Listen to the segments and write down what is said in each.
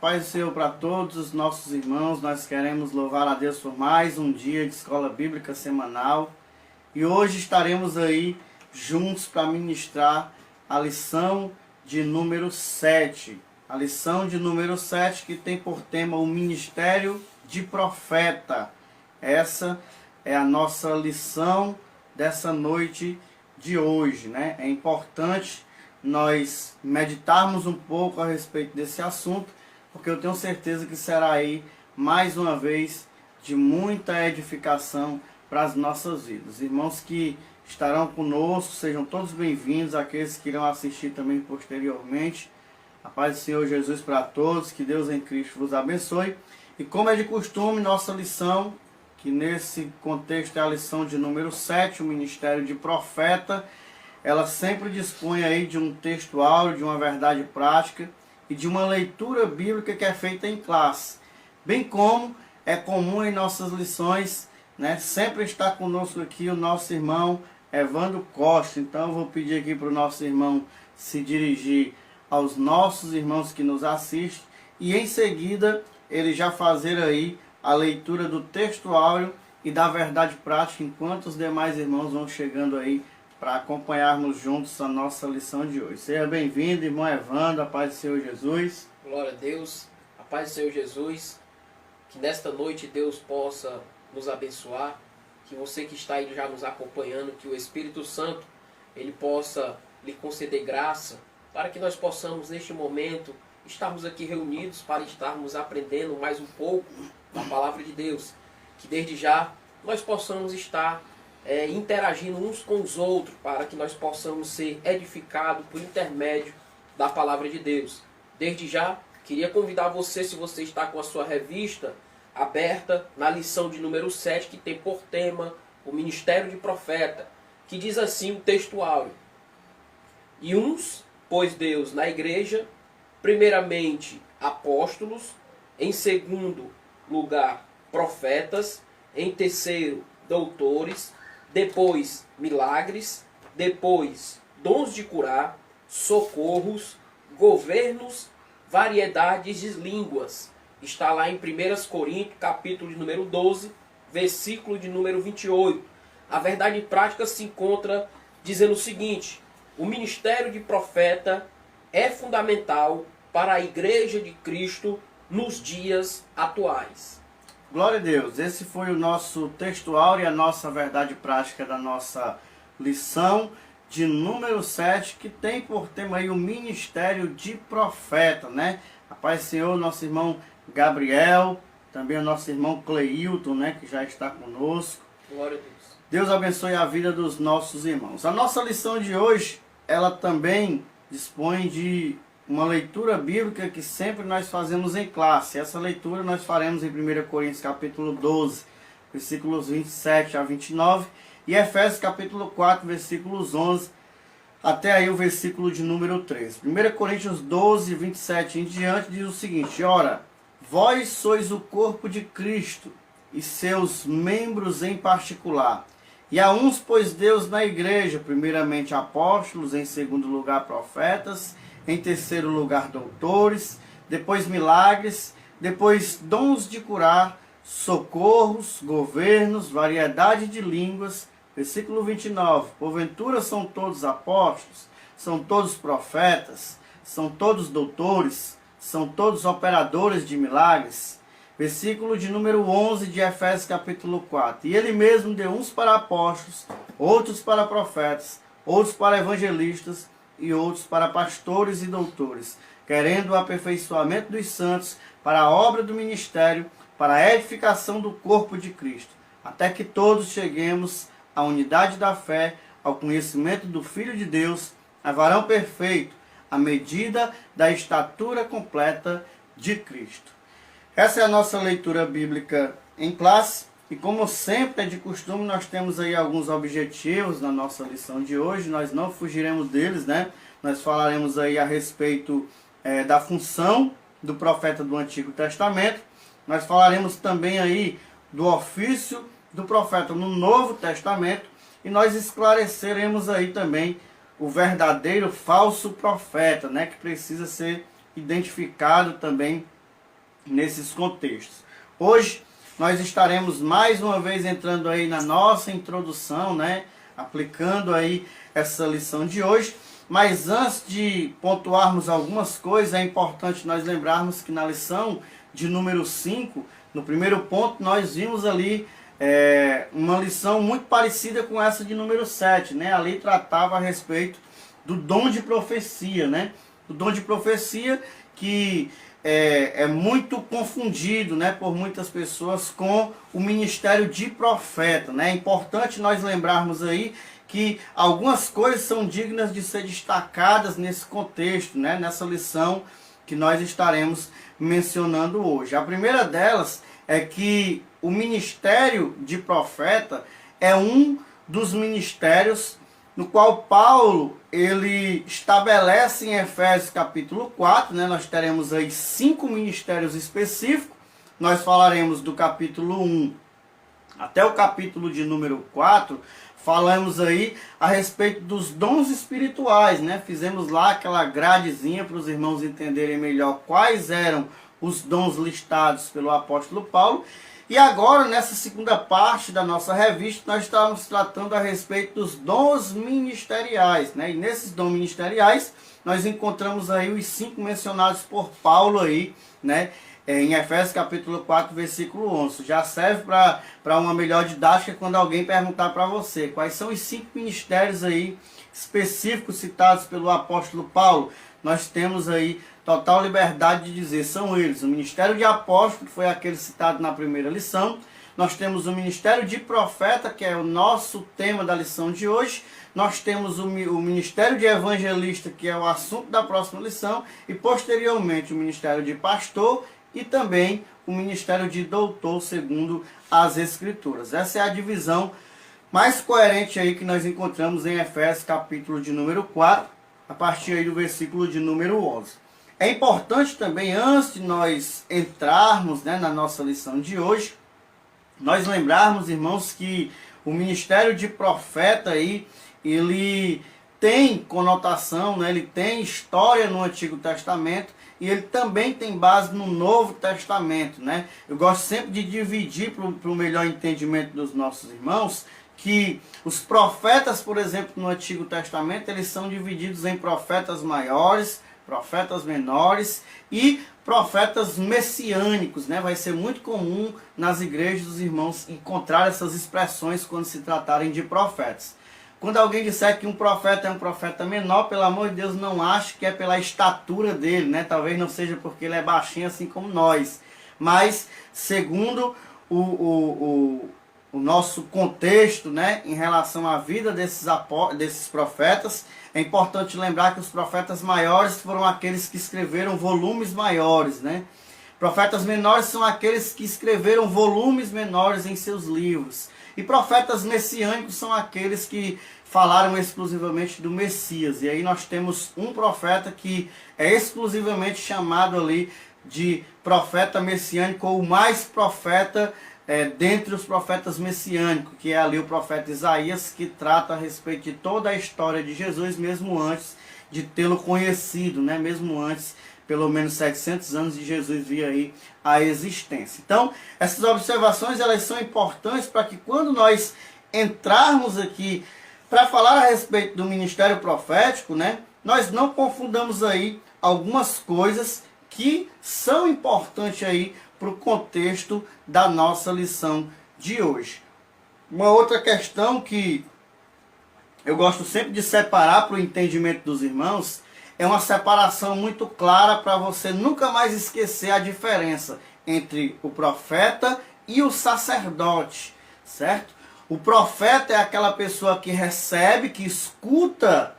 paz do Senhor para todos os nossos irmãos. Nós queremos louvar a Deus por mais um dia de escola bíblica semanal. E hoje estaremos aí juntos para ministrar a lição de número 7. A lição de número 7 que tem por tema o ministério de profeta. Essa é a nossa lição dessa noite de hoje, né? É importante nós meditarmos um pouco a respeito desse assunto, porque eu tenho certeza que será aí, mais uma vez, de muita edificação para as nossas vidas. Irmãos que estarão conosco, sejam todos bem-vindos, aqueles que irão assistir também posteriormente. A paz do Senhor Jesus para todos, que Deus em Cristo vos abençoe. E como é de costume, nossa lição, que nesse contexto é a lição de número 7, o ministério de profeta, ela sempre dispõe aí de um texto áureo, de uma verdade prática e de uma leitura bíblica que é feita em classe. Bem como é comum em nossas lições, né, sempre está conosco aqui o nosso irmão Evandro Costa. Então eu vou pedir aqui para o nosso irmão se dirigir aos nossos irmãos que nos assistem e em seguida ele já fazer aí a leitura do texto áureo e da verdade prática, enquanto os demais irmãos vão chegando aí para acompanharmos juntos a nossa lição de hoje. Seja bem-vindo, irmão Evandro, a paz do Senhor Jesus. Glória a Deus, a paz do Senhor Jesus, que nesta noite Deus possa nos abençoar, que você que está aí já nos acompanhando, que o Espírito Santo, ele possa lhe conceder graça, para que nós possamos neste momento estarmos aqui reunidos, para estarmos aprendendo mais um pouco da Palavra de Deus, que desde já nós possamos estar interagindo uns com os outros, para que nós possamos ser edificados por intermédio da Palavra de Deus. Desde já, queria convidar você, se você está com a sua revista aberta, na lição de número 7, que tem por tema o ministério de profeta, que diz assim o texto áureo: E uns pôs Deus na igreja, primeiramente apóstolos, em segundo lugar profetas, em terceiro doutores, depois milagres, depois dons de curar, socorros, governos, variedades de línguas. Está lá em 1 Coríntios, capítulo de número 12, versículo de número 28. A verdade prática se encontra dizendo o seguinte: o ministério de profeta é fundamental para a igreja de Cristo nos dias atuais. Glória a Deus, esse foi o nosso texto áureo e a nossa verdade prática da nossa lição de número 7, que tem por tema aí o ministério de profeta, né? A paz do Senhor, nosso irmão Gabriel, também o nosso irmão Cleilton, né, que já está conosco. Glória a Deus. Deus abençoe a vida dos nossos irmãos. A nossa lição de hoje, ela também dispõe de uma leitura bíblica que sempre nós fazemos em classe. Essa leitura nós faremos em 1 Coríntios capítulo 12, versículos 27 a 29, e Efésios capítulo 4, versículos 11, até aí o versículo de número 13. 1 Coríntios 12, 27 em diante diz o seguinte: Ora, vós sois o corpo de Cristo, e seus membros em particular. E a uns pôs Deus na igreja, primeiramente apóstolos, em segundo lugar profetas, em terceiro lugar doutores, depois milagres, depois dons de curar, socorros, governos, variedade de línguas. Versículo 29, porventura são todos apóstolos, são todos profetas, são todos doutores, são todos operadores de milagres. Versículo de número 11 de Efésios capítulo 4, e ele mesmo deu uns para apóstolos, outros para profetas, outros para evangelistas, e outros para pastores e doutores, querendo o aperfeiçoamento dos santos para a obra do ministério, para a edificação do corpo de Cristo, até que todos cheguemos à unidade da fé, ao conhecimento do Filho de Deus, a varão perfeito, à medida da estatura completa de Cristo. Essa é a nossa leitura bíblica em classe. E como sempre é de costume, nós temos aí alguns objetivos na nossa lição de hoje. Nós não fugiremos deles, né? Nós falaremos aí a respeito da função do profeta do Antigo Testamento. Nós falaremos também aí do ofício do profeta no Novo Testamento. E nós esclareceremos aí também o verdadeiro falso profeta, né? Que precisa ser identificado também nesses contextos. Hoje nós estaremos mais uma vez entrando aí na nossa introdução, né? Aplicando aí essa lição de hoje. Mas antes de pontuarmos algumas coisas, é importante nós lembrarmos que na lição de número 5, no primeiro ponto, nós vimos ali uma lição muito parecida com essa de número 7, né? Ali tratava a respeito do dom de profecia, né? O dom de profecia que é muito confundido, né, por muitas pessoas com o ministério de profeta, né? É importante nós lembrarmos aí que algumas coisas são dignas de ser destacadas nesse contexto, né? Nessa lição que nós estaremos mencionando hoje. A primeira delas é que o ministério de profeta é um dos ministérios no qual Paulo ele estabelece em Efésios capítulo 4, né? Nós teremos aí 5 ministérios específicos. Nós falaremos do capítulo 1 até o capítulo de número 4, falamos aí a respeito dos dons espirituais, né? Fizemos lá aquela gradezinha para os irmãos entenderem melhor quais eram os dons listados pelo apóstolo Paulo. E agora, nessa segunda parte da nossa revista, nós estamos tratando a respeito dos dons ministeriais, né? E nesses dons ministeriais, nós encontramos aí os 5 mencionados por Paulo aí, né? Em Efésios capítulo 4, versículo 11. Já serve para uma melhor didática quando alguém perguntar para você quais são os 5 ministérios aí específicos citados pelo apóstolo Paulo. Nós temos aí total liberdade de dizer, são eles: o ministério de apóstolo, que foi aquele citado na primeira lição. Nós temos o ministério de profeta, que é o nosso tema da lição de hoje. Nós temos o ministério de evangelista, que é o assunto da próxima lição. E posteriormente o ministério de pastor e também o ministério de doutor, segundo as Escrituras. Essa é a divisão mais coerente aí que nós encontramos em Efésios capítulo de número 4, a partir aí do versículo de número 11. É importante também, antes de nós entrarmos, né, na nossa lição de hoje, nós lembrarmos, irmãos, que o ministério de profeta aí, ele tem conotação, né, ele tem história no Antigo Testamento e ele também tem base no Novo Testamento, né? Eu gosto sempre de dividir para o melhor entendimento dos nossos irmãos que os profetas, por exemplo, no Antigo Testamento, eles são divididos em profetas maiores, profetas menores e profetas messiânicos, né? Vai ser muito comum nas igrejas dos irmãos encontrar essas expressões quando se tratarem de profetas. Quando alguém disser que um profeta é um profeta menor, pelo amor de Deus, não ache que é pela estatura dele, né? Talvez não seja porque ele é baixinho assim como nós, mas segundo o nosso contexto, né, em relação à vida desses profetas, é importante lembrar que os profetas maiores foram aqueles que escreveram volumes maiores, né? Profetas menores são aqueles que escreveram volumes menores em seus livros. E profetas messiânicos são aqueles que falaram exclusivamente do Messias. E aí nós temos um profeta que é exclusivamente chamado ali de profeta messiânico, ou o mais profeta dentre os profetas messiânicos, que é ali o profeta Isaías, que trata a respeito de toda a história de Jesus, mesmo antes de tê-lo conhecido, né? Mesmo antes, pelo menos 700 anos de Jesus vir aí à existência. Então, essas observações, elas são importantes para que quando nós entrarmos aqui para falar a respeito do ministério profético, né, nós não confundamos aí algumas coisas que são importantes aí para o contexto da nossa lição de hoje. Uma outra questão que eu gosto sempre de separar para o entendimento dos irmãos é uma separação muito clara para você nunca mais esquecer a diferença entre o profeta e o sacerdote, certo? O profeta é aquela pessoa que recebe, que escuta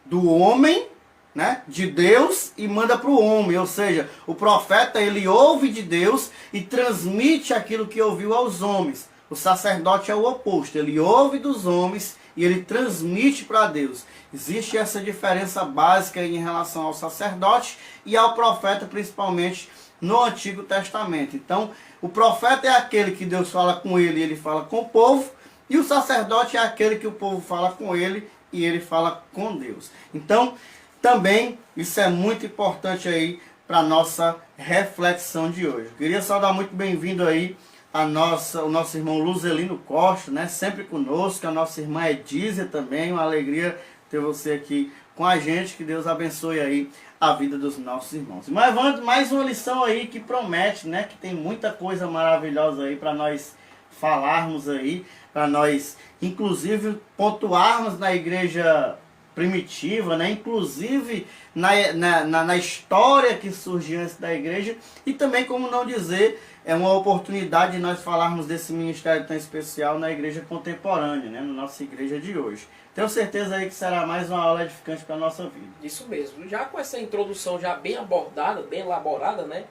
do homem, né, de Deus, e manda para o homem. Ou seja, o profeta, ele ouve de Deus e transmite aquilo que ouviu aos homens. O sacerdote é o oposto, ele ouve dos homens e ele transmite para Deus. Existe essa diferença básica em relação ao sacerdote e ao profeta, principalmente no Antigo Testamento. Então, o profeta é aquele que Deus fala com ele e ele fala com o povo, e o sacerdote é aquele que o povo fala com ele e ele fala com Deus. Então, também, isso é muito importante aí para a nossa reflexão de hoje. Eu queria saudar muito bem-vindo aí o nosso irmão Luzelino Costa, né? Sempre conosco, a nossa irmã Edízia também, uma alegria ter você aqui com a gente, que Deus abençoe aí a vida dos nossos irmãos. Mas vamos, mais uma lição aí que promete, né? Que tem muita coisa maravilhosa aí para nós falarmos aí, para nós, inclusive, pontuarmos na igreja primitiva, né? Inclusive na história que surgiu antes da igreja, e também, como não dizer, é uma oportunidade de nós falarmos desse ministério tão especial na igreja contemporânea, né? Na nossa igreja de hoje. Tenho certeza aí que será mais uma aula edificante para a nossa vida. Isso mesmo. Já com essa introdução já bem abordada, bem elaborada, né?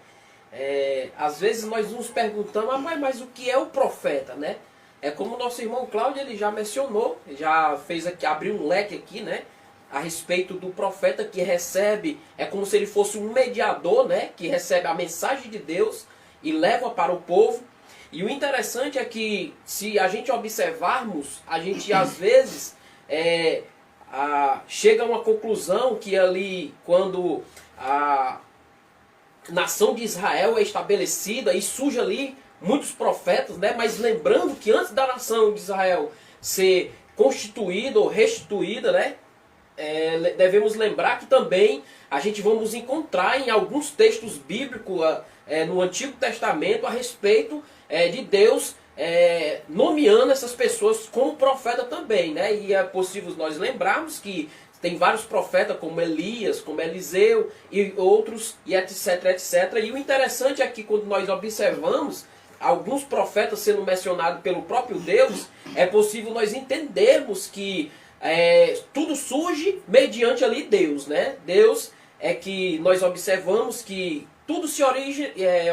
Às vezes nós nos perguntamos, mas o que é o profeta, né? É como o nosso irmão Cláudio, ele já mencionou, já fez aqui, abriu um leque aqui, né? A respeito do profeta que recebe, é como se ele fosse um mediador, né? Que recebe a mensagem de Deus e leva para o povo. E o interessante é que, se a gente observarmos, a gente às vezes chega a uma conclusão que ali, quando a nação de Israel é estabelecida e surge ali muitos profetas, né? Mas lembrando que antes da nação de Israel ser constituída ou restituída, né? Devemos lembrar que também a gente vamos encontrar em alguns textos bíblicos no Antigo Testamento a respeito de Deus nomeando essas pessoas como profeta também, né? E é possível nós lembrarmos que tem vários profetas como Elias, como Eliseu e outros, e etc, etc. E o interessante é que quando nós observamos alguns profetas sendo mencionados pelo próprio Deus, é possível nós entendermos que tudo surge mediante ali Deus, né? Deus é que nós observamos que tudo se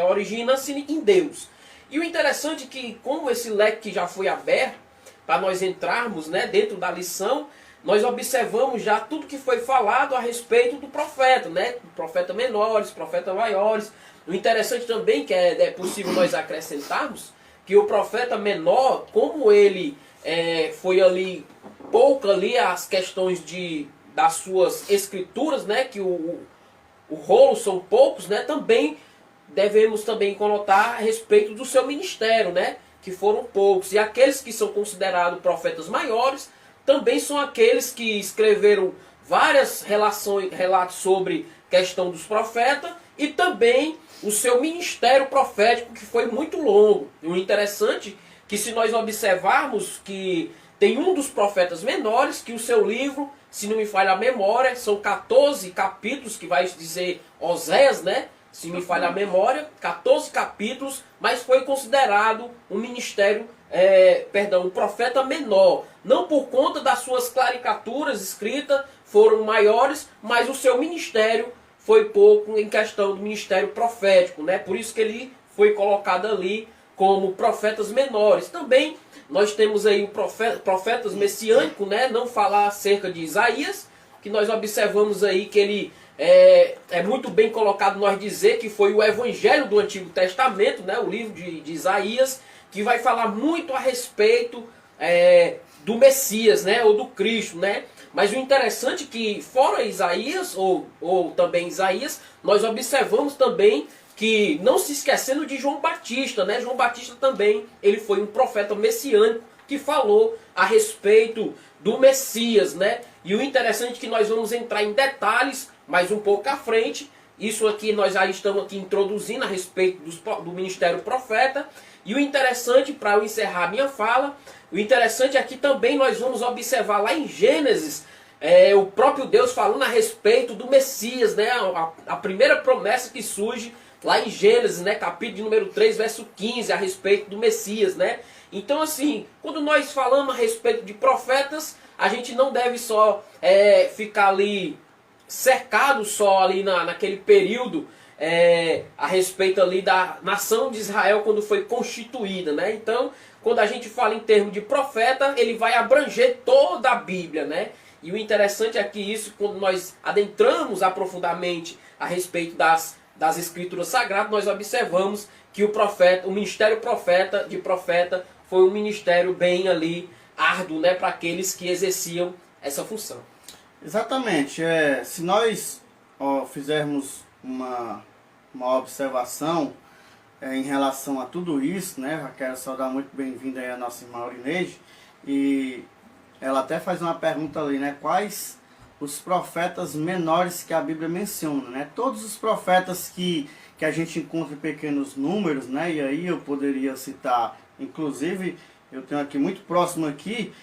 origina-se em Deus. E o interessante é que, como esse leque já foi aberto, para nós entrarmos, né, dentro da lição, nós observamos já tudo que foi falado a respeito do profeta, né? Profeta menores, profeta maiores. O interessante também que é possível nós acrescentarmos que o profeta menor, como ele foi ali pouco ali as questões das suas escrituras, né? Que o rolo são poucos, né? Também devemos também conotar a respeito do seu ministério, né? Que foram poucos. E aqueles que são considerados profetas maiores também são aqueles que escreveram várias relatos sobre questão dos profetas e também o seu ministério profético, que foi muito longo. E o interessante é que, se nós observarmos que tem um dos profetas menores, que o seu livro, se não me falha a memória, são 14 capítulos, que vai dizer Oséias, né? Se me falha a memória, 14 capítulos, mas foi considerado um ministério, um profeta menor. Não por conta das suas caricaturas escritas, foram maiores, mas o seu ministério foi pouco em questão do ministério profético, né? Por isso que ele foi colocado ali como profetas menores. Também nós temos aí profetas messiânicos, né? Não falar acerca de Isaías, que nós observamos aí que ele é muito bem colocado nós dizer que foi o evangelho do Antigo Testamento, né? O livro de Isaías, que vai falar muito a respeito do Messias, né? Ou do Cristo, né? Mas o interessante é que, fora Isaías, ou também Isaías, nós observamos também que, não se esquecendo de João Batista, né? João Batista também, ele foi um profeta messiânico que falou a respeito do Messias, né? E o interessante é que nós vamos entrar em detalhes mais um pouco à frente. Isso aqui nós já estamos aqui introduzindo a respeito do ministério profeta. E o interessante, para eu encerrar a minha fala, o interessante é que também nós vamos observar lá em Gênesis, o próprio Deus falando a respeito do Messias, né? A primeira promessa que surge lá em Gênesis, né? Capítulo de número 3, verso 15, a respeito do Messias, né? Então, assim, quando nós falamos a respeito de profetas, a gente não deve só ficar ali cercado só ali naquele período a respeito ali da nação de Israel quando foi constituída, né? Então, quando a gente fala em termos de profeta, ele vai abranger toda a Bíblia, né? E o interessante é que isso, quando nós adentramos aprofundadamente a respeito das Escrituras Sagradas, nós observamos que o ministério de profeta foi um ministério bem ali árduo, né, para aqueles que exerciam essa função. Exatamente. Se nós fizermos uma uma observação em relação a tudo isso, né? Já quero saudar muito bem-vinda aí a nossa irmã Aurineide, e ela até faz uma pergunta ali, né? Quais os profetas menores que a Bíblia menciona, né? Todos os profetas que a gente encontra em pequenos números, né? E aí eu poderia citar, inclusive, eu tenho aqui muito próximo aqui,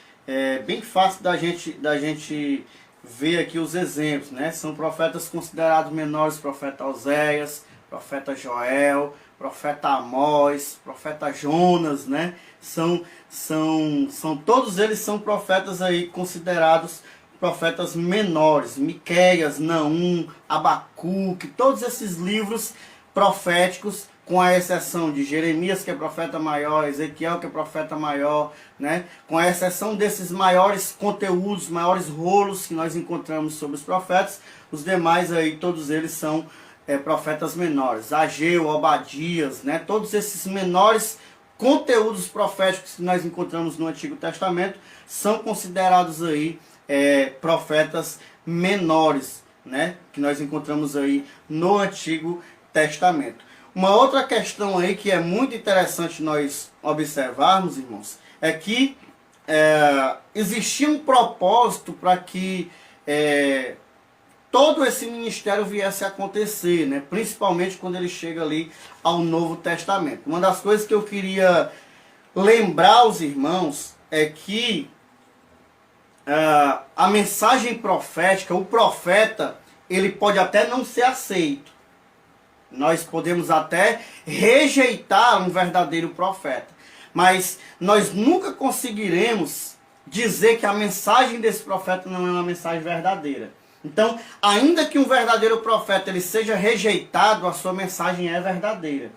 bem fácil da gente ver aqui os exemplos, né? São profetas considerados menores: profeta Oséias, profeta Joel, profeta Amós, profeta Jonas, né? Todos eles são profetas aí considerados profetas menores. Miqueias, Naum, Abacuque, todos esses livros proféticos, com a exceção de Jeremias, que é profeta maior, Ezequiel, que é profeta maior, né? Com a exceção desses maiores conteúdos, maiores rolos que nós encontramos sobre os profetas, os demais aí, todos eles são profetas menores. Ageu, Obadias, né? Todos esses menores conteúdos proféticos que nós encontramos no Antigo Testamento são considerados aí profetas menores, né? Que nós encontramos aí no Antigo Testamento. Uma outra questão aí que é muito interessante nós observarmos, irmãos, é que existia um propósito para que todo esse ministério viesse a acontecer, né? Principalmente quando ele chega ali ao Novo Testamento. Uma das coisas que eu queria lembrar aos irmãos é que a mensagem profética, o profeta, ele pode até não ser aceito. Nós podemos até rejeitar um verdadeiro profeta, mas nós nunca conseguiremos dizer que a mensagem desse profeta não é uma mensagem verdadeira. Então, ainda que um verdadeiro profeta ele seja rejeitado, a sua mensagem é verdadeira.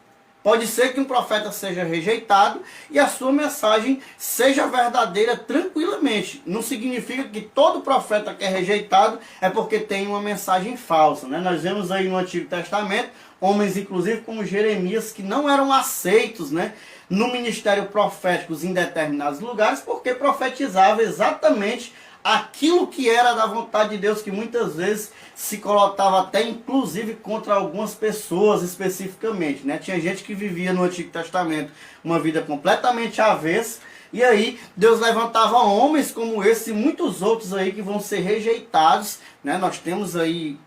Pode ser que um profeta seja rejeitado e a sua mensagem seja verdadeira tranquilamente. Não significa que todo profeta que é rejeitado é porque tem uma mensagem falsa, né? Nós vemos aí no Antigo Testamento homens, inclusive como Jeremias, que não eram aceitos, né, no ministério profético em determinados lugares, porque profetizava exatamente aquilo que era da vontade de Deus, que muitas vezes se colocava até inclusive contra algumas pessoas especificamente, né? Tinha gente que vivia no Antigo Testamento uma vida completamente avessa, e aí Deus levantava homens como esse e muitos outros aí que vão ser rejeitados, né? Nós temos aí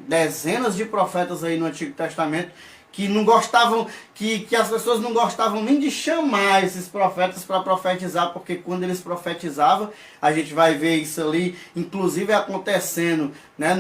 dezenas de profetas aí no Antigo Testamento que não gostavam, que as pessoas não gostavam nem de chamar esses profetas para profetizar, porque quando eles profetizavam, a gente vai ver isso ali, inclusive acontecendo, né,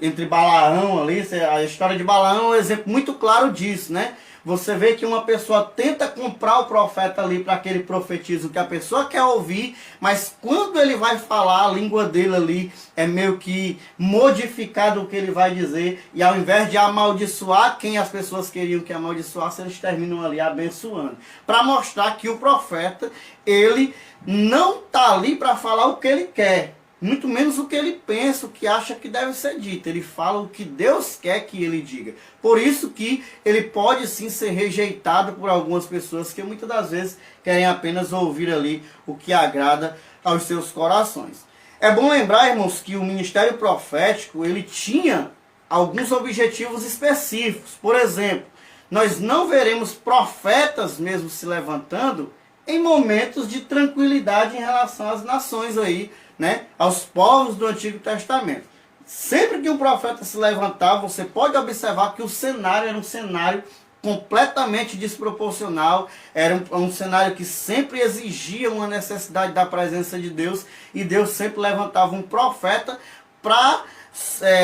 entre Balaão ali. A história de Balaão é um exemplo muito claro disso, né? Você vê que uma pessoa tenta comprar o profeta ali para que ele profetize o que a pessoa quer ouvir, mas quando ele vai falar, a língua dele ali é meio que modificada o que ele vai dizer, e ao invés de amaldiçoar quem as pessoas queriam que amaldiçoasse, eles terminam ali abençoando. Para mostrar que o profeta, ele não está ali para falar o que ele quer, muito menos o que ele pensa, o que acha que deve ser dito. Ele fala o que Deus quer que ele diga. Por isso que ele pode sim ser rejeitado por algumas pessoas que muitas das vezes querem apenas ouvir ali o que agrada aos seus corações. É bom lembrar, irmãos, que o ministério profético, ele tinha alguns objetivos específicos. Por exemplo, nós não veremos profetas mesmo se levantando em momentos de tranquilidade em relação às nações aí, né, aos povos do Antigo Testamento. Sempre que um profeta se levantava, você pode observar que o cenário era um cenário completamente desproporcional, era um cenário que sempre exigia uma necessidade da presença de Deus, e Deus sempre levantava um profeta para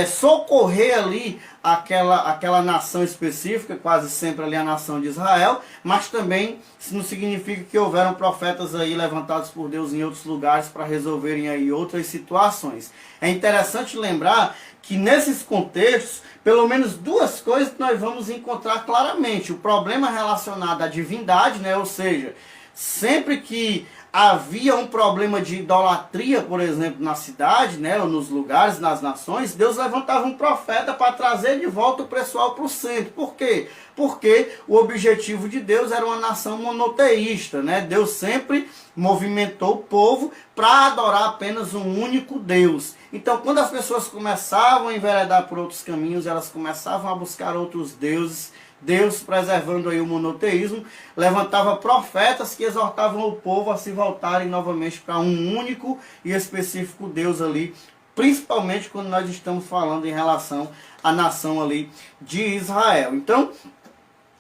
socorrer ali aquela nação específica, quase sempre ali a nação de Israel, mas também isso não significa que houveram profetas aí levantados por Deus em outros lugares para resolverem aí outras situações. É interessante lembrar que nesses contextos, pelo menos duas coisas que nós vamos encontrar claramente: o problema relacionado à divindade, né? Ou seja, sempre que havia um problema de idolatria, por exemplo, na cidade, né, ou nos lugares, nas nações, Deus levantava um profeta para trazer de volta o pessoal para o centro. Por quê? Porque o objetivo de Deus era uma nação monoteísta, né? Deus sempre movimentou o povo para adorar apenas um único Deus. Então, quando as pessoas começavam a enveredar por outros caminhos, elas começavam a buscar outros deuses, Deus, preservando aí o monoteísmo, levantava profetas que exortavam o povo a se voltarem novamente para um único e específico Deus ali, principalmente quando nós estamos falando em relação à nação ali de Israel. Então,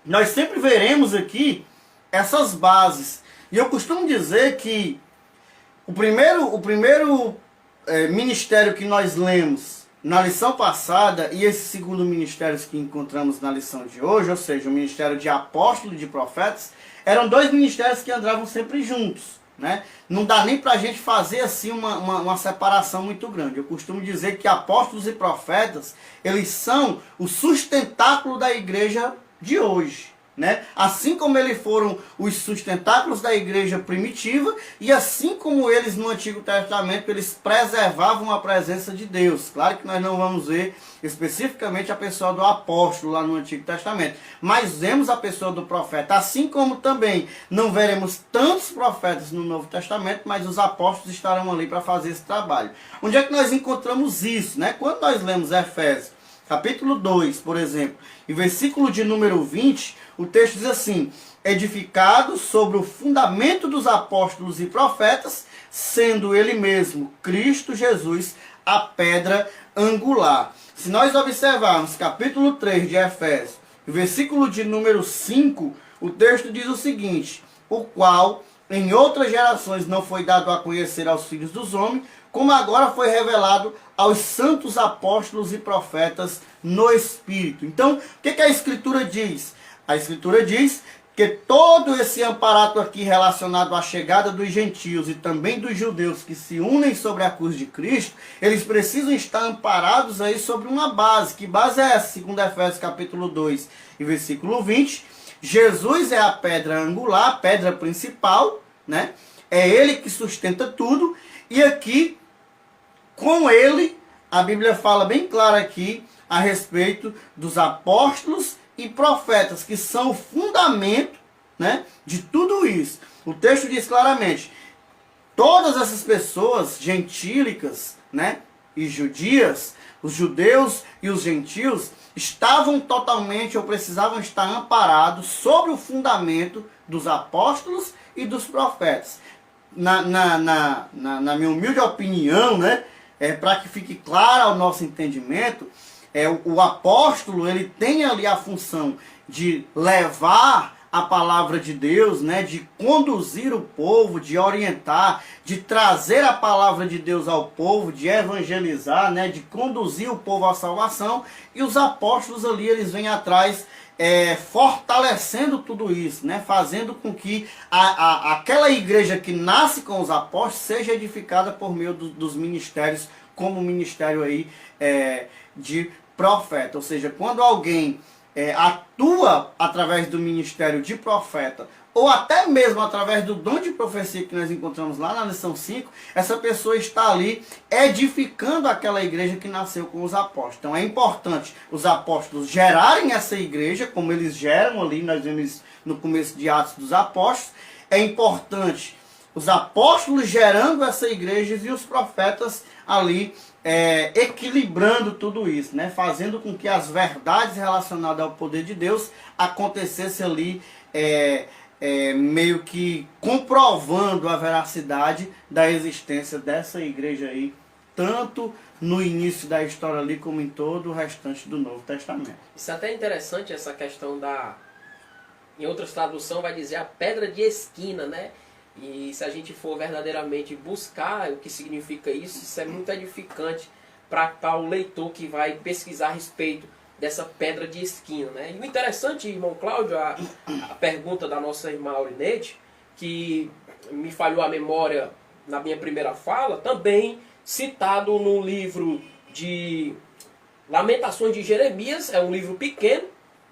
nós sempre veremos aqui essas bases. E eu costumo dizer que o primeiro ministério que nós lemos na lição passada e esse segundo ministério que encontramos na lição de hoje, ou seja, o ministério de apóstolo e de profetas, eram dois ministérios que andavam sempre juntos, né? Não dá nem para a gente fazer assim uma separação muito grande. Eu costumo dizer que apóstolos e profetas, eles são o sustentáculo da igreja de hoje, né? Assim como eles foram os sustentáculos da igreja primitiva e assim como eles no Antigo Testamento, eles preservavam a presença de Deus. Claro que nós não vamos ver especificamente a pessoa do apóstolo lá no Antigo Testamento, mas vemos a pessoa do profeta, assim como também não veremos tantos profetas no Novo Testamento, mas os apóstolos estarão ali para fazer esse trabalho. Onde é que nós encontramos isso, né? Quando nós lemos Efésios capítulo 2, por exemplo, e versículo de número 20, o texto diz assim: edificado sobre o fundamento dos apóstolos e profetas, sendo ele mesmo, Cristo Jesus, a pedra angular. Se nós observarmos capítulo 3 de Efésios, versículo de número 5, o texto diz o seguinte: o qual em outras gerações não foi dado a conhecer aos filhos dos homens, como agora foi revelado aos santos apóstolos e profetas no Espírito. Então, o que a Escritura diz? A Escritura diz que todo esse amparato aqui relacionado à chegada dos gentios e também dos judeus que se unem sobre a cruz de Cristo, eles precisam estar amparados aí sobre uma base. Que base é essa? Segundo Efésios capítulo 2 e versículo 20, Jesus é a pedra angular, a pedra principal, né? É ele que sustenta tudo, e aqui com ele, a Bíblia fala bem claro aqui a respeito dos apóstolos e profetas, que são o fundamento, né, de tudo isso. O texto diz claramente: todas essas pessoas gentílicas, né, e judias, os judeus e os gentios, estavam totalmente ou precisavam estar amparados sobre o fundamento dos apóstolos e dos profetas. Na minha humilde opinião, né, para que fique claro ao nosso entendimento, o apóstolo, ele tem ali a função de levar a palavra de Deus, né, de conduzir o povo, de orientar, de trazer a palavra de Deus ao povo, de evangelizar, né, de conduzir o povo à salvação. E os apóstolos ali, eles vêm atrás fortalecendo tudo isso, né, fazendo com que aquela igreja que nasce com os apóstolos seja edificada por meio dos ministérios, como o ministério aí de profeta. Ou seja, quando alguém atua através do ministério de profeta, ou até mesmo através do dom de profecia que nós encontramos lá na lição 5, essa pessoa está ali edificando aquela igreja que nasceu com os apóstolos. Então é importante os apóstolos gerarem essa igreja, como eles geram ali, nós vemos no começo de Atos dos Apóstolos. É importante os apóstolos gerando essa igreja e os profetas ali equilibrando tudo isso, né? Fazendo com que as verdades relacionadas ao poder de Deus acontecessem ali, meio que comprovando a veracidade da existência dessa igreja aí, tanto no início da história ali como em todo o restante do Novo Testamento. Isso é até interessante, essa questão em outras traduções vai dizer a pedra de esquina, né? E se a gente for verdadeiramente buscar o que significa isso é muito edificante para o leitor que vai pesquisar a respeito dessa pedra de esquina, né? E o interessante, irmão Cláudio, a pergunta da nossa irmã Aurinete, que me falhou a memória na minha primeira fala, também citado no livro de Lamentações de Jeremias, é um livro pequeno,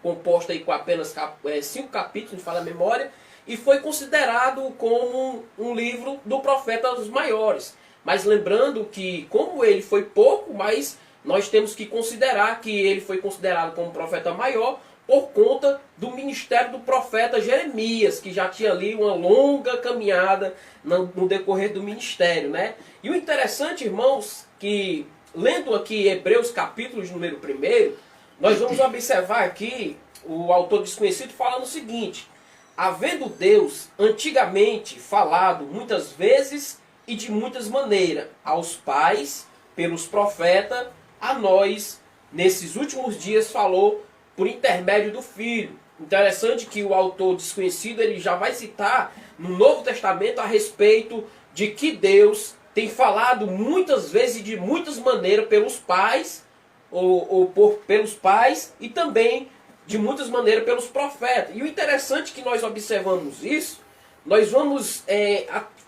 composto aí com apenas 5 capítulos, me fala a memória, e foi considerado como um livro do profeta dos maiores. Mas lembrando que, como ele foi pouco, mas nós temos que considerar que ele foi considerado como profeta maior por conta do ministério do profeta Jeremias, que já tinha ali uma longa caminhada no decorrer do ministério, né? E o interessante, irmãos, que lendo aqui Hebreus capítulo de número 1, nós vamos observar aqui o autor desconhecido falando o seguinte: havendo Deus antigamente falado muitas vezes e de muitas maneiras aos pais, pelos profetas, a nós, nesses últimos dias, falou por intermédio do Filho. Interessante que o autor desconhecido ele já vai citar no Novo Testamento a respeito de que Deus tem falado muitas vezes e de muitas maneiras pelos pais, pelos pais e também de muitas maneiras pelos profetas. E o interessante que nós observamos isso, nós vamos,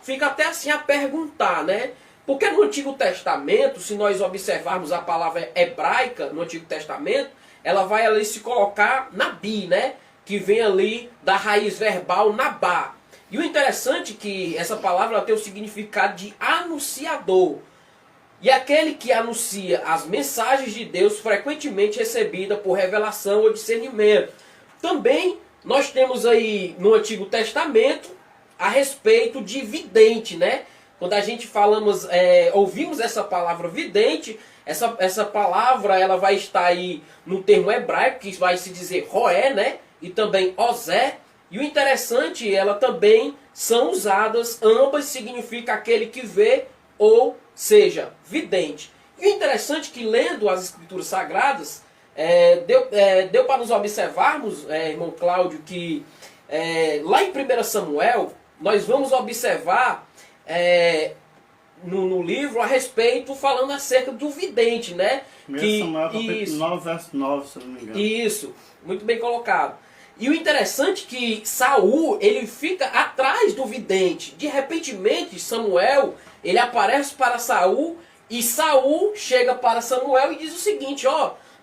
fica até assim a perguntar, né? Porque no Antigo Testamento, se nós observarmos a palavra hebraica no Antigo Testamento, ela vai ali se colocar nabi, né? Que vem ali da raiz verbal nabá. E o interessante é que essa palavra ela tem o significado de anunciador. E aquele que anuncia as mensagens de Deus frequentemente recebida por revelação ou discernimento. Também nós temos aí no Antigo Testamento a respeito de vidente, né? Quando a gente ouvimos essa palavra vidente, essa palavra ela vai estar aí no termo hebraico, que vai se dizer roé, né? E também ozé. E o interessante, ela também são usadas, ambas significa aquele que vê, ou seja, vidente. E o interessante é que lendo as Escrituras Sagradas, deu para nos observarmos, irmão Cláudio, que lá em 1 Samuel, nós vamos observar no livro a respeito, falando acerca do vidente, né? 1 Samuel capítulo 9, verso 9, se eu não me engano. Isso, muito bem colocado. E o interessante é que Saul, ele fica atrás do vidente. De repentemente, Samuel, ele aparece para Saul, e Saul chega para Samuel e diz o seguinte,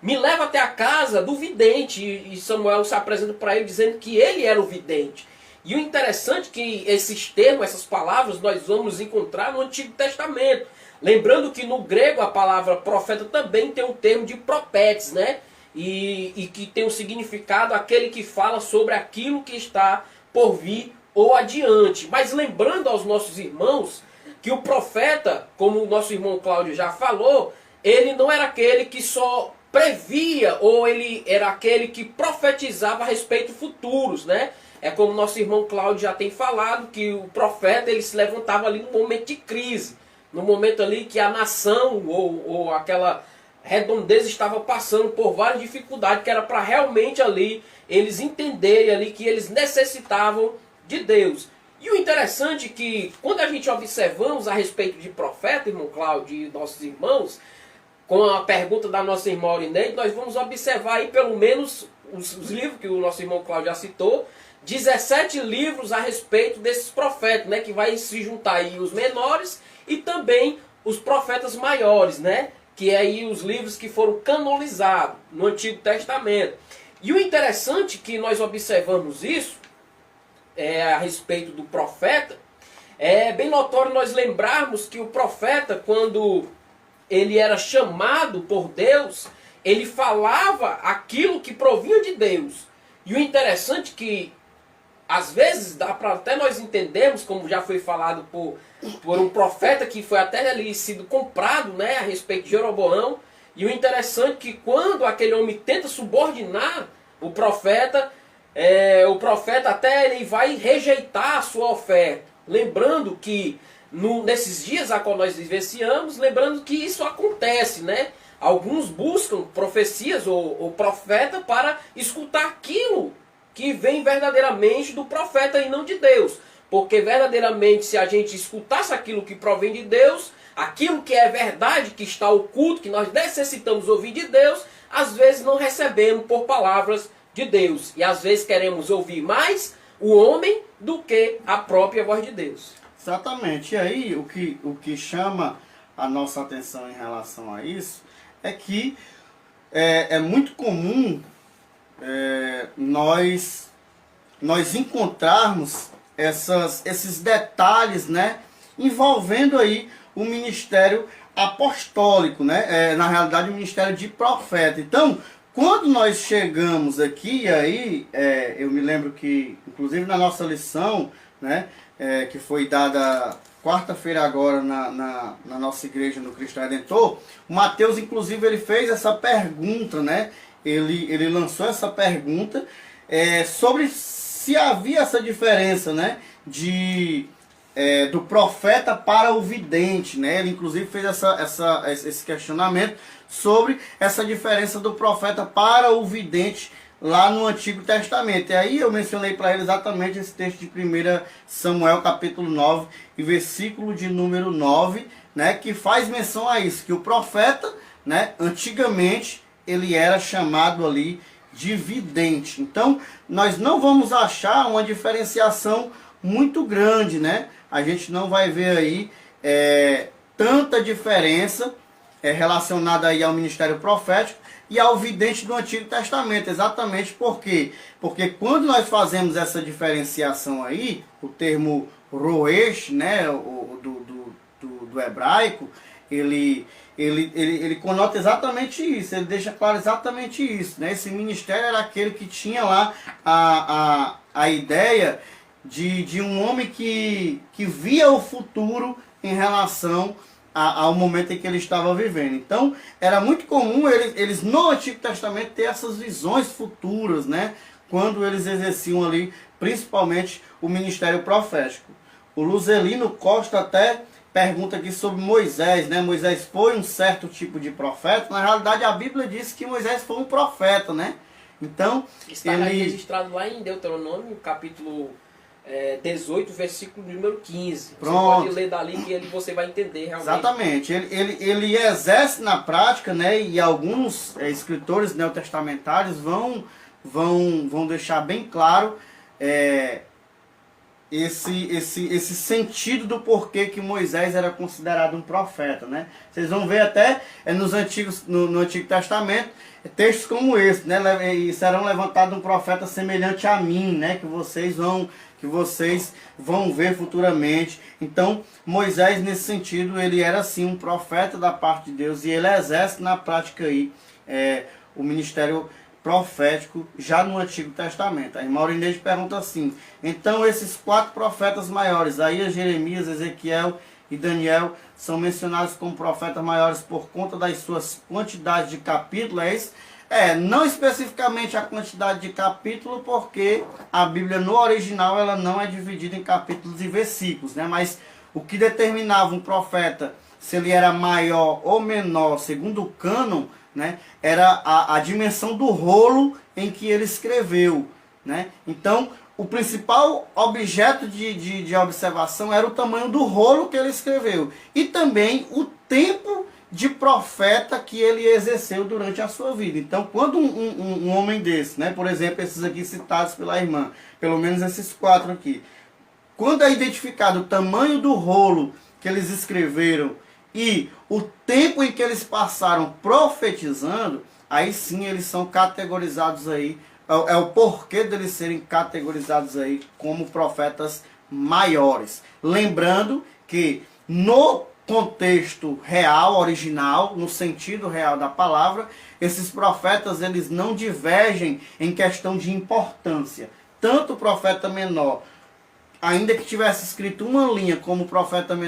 me leva até a casa do vidente. E Samuel se apresenta para ele dizendo que ele era o vidente. E o interessante é que esses termos, essas palavras, nós vamos encontrar no Antigo Testamento. Lembrando que no grego a palavra profeta também tem um termo de propetes, né? E que tem um significado aquele que fala sobre aquilo que está por vir ou adiante. Mas lembrando aos nossos irmãos que o profeta, como o nosso irmão Cláudio já falou, ele não era aquele que só previa, ou ele era aquele que profetizava a respeito futuros, né? É como nosso irmão Cláudio já tem falado, que o profeta ele se levantava ali num momento de crise, no momento ali que a nação ou aquela redondeza estava passando por várias dificuldades, que era para realmente ali eles entenderem ali que eles necessitavam de Deus. E o interessante é que quando a gente observamos a respeito de profeta, irmão Cláudio e nossos irmãos, com a pergunta da nossa irmã Aurineide, nós vamos observar aí pelo menos os livros que o nosso irmão Cláudio já citou, 17 livros a respeito desses profetas, né, que vai se juntar aí os menores e também os profetas maiores, né, que é aí os livros que foram canonizados no Antigo Testamento. E o interessante que nós observamos isso, a respeito do profeta, é bem notório nós lembrarmos que o profeta, quando ele era chamado por Deus, ele falava aquilo que provinha de Deus. E o interessante que às vezes dá para até nós entendermos, como já foi falado por um profeta que foi até ali sido comprado, né, a respeito de Jeroboão. E o interessante é que quando aquele homem tenta subordinar o profeta até ele vai rejeitar a sua oferta. Lembrando que nesses dias a qual nós vivenciamos, lembrando que isso acontece, né? Alguns buscam profecias ou profeta para escutar aquilo que vem verdadeiramente do profeta e não de Deus. Porque verdadeiramente se a gente escutasse aquilo que provém de Deus, aquilo que é verdade, que está oculto, que nós necessitamos ouvir de Deus, às vezes não recebemos por palavras de Deus. E às vezes queremos ouvir mais o homem do que a própria voz de Deus. Exatamente. E aí o que chama a nossa atenção em relação a isso é que é muito comum nós nós encontrarmos esses detalhes, né, envolvendo aí o ministério apostólico, né, na realidade o ministério de profeta. Então, quando nós chegamos aqui, aí eu me lembro que, inclusive na nossa lição, né, que foi dada quarta-feira agora na nossa igreja no Cristo Redentor, o Mateus, inclusive, ele fez essa pergunta, né, ele lançou essa pergunta sobre se havia essa diferença, né, do profeta para o vidente, né? Ele inclusive fez esse questionamento sobre essa diferença do profeta para o vidente lá no Antigo Testamento. E aí eu mencionei para ele exatamente esse texto de 1 Samuel capítulo 9 e versículo de número 9, né, que faz menção a isso, que o profeta, né, antigamente ele era chamado ali de vidente. Então, nós não vamos achar uma diferenciação muito grande, né? A gente não vai ver aí tanta diferença relacionada aí ao ministério profético e ao vidente do Antigo Testamento. Exatamente por quê? Porque quando nós fazemos essa diferenciação aí, o termo roesh, né, do hebraico, ele conota exatamente isso, ele deixa claro exatamente isso, né? Esse ministério era aquele que tinha lá a ideia de um homem que via o futuro em relação ao momento em que ele estava vivendo. Então, era muito comum eles no Antigo Testamento ter essas visões futuras, né? Quando eles exerciam ali, principalmente, o ministério profético. O Luzelino Costa até pergunta aqui sobre Moisés, né? Moisés foi um certo tipo de profeta. Na realidade, a Bíblia diz que Moisés foi um profeta, né? Então, está registrado lá em Deuteronômio, capítulo 18, versículo número 15. Pronto. Você pode ler dali que você vai entender realmente. Exatamente. Ele exerce na prática, né? E alguns escritores neotestamentários vão deixar bem claro esse sentido do porquê que Moisés era considerado um profeta, né? Vocês vão ver até no Antigo Testamento textos como esse, né? E serão levantados um profeta semelhante a mim, né? Que vocês vão ver futuramente. Então, Moisés, nesse sentido, ele era sim um profeta da parte de Deus e ele exerce na prática aí o ministério profético já no Antigo Testamento. A irmã Aurinete pergunta assim: então esses 4 profetas maiores, Isaías, Jeremias, Ezequiel e Daniel, são mencionados como profetas maiores por conta das suas quantidades de capítulos? É isso? Não especificamente a quantidade de capítulo, porque a Bíblia no original ela não é dividida em capítulos e versículos, né? Mas o que determinava um profeta, se ele era maior ou menor, segundo o cânon, né, era a dimensão do rolo em que ele escreveu, né? Então, o principal objeto de observação era o tamanho do rolo que ele escreveu e também o tempo de profeta que ele exerceu durante a sua vida. Então, quando um homem desse, né, por exemplo, esses aqui citados pela irmã, pelo menos esses 4 aqui, quando é identificado o tamanho do rolo que eles escreveram e o tempo em que eles passaram profetizando, aí sim eles são categorizados aí, é o porquê deles serem categorizados aí como profetas maiores. Lembrando que no contexto real, original, no sentido real da palavra, esses profetas eles não divergem em questão de importância. Tanto o profeta menor, ainda que tivesse escrito uma linha, como o profeta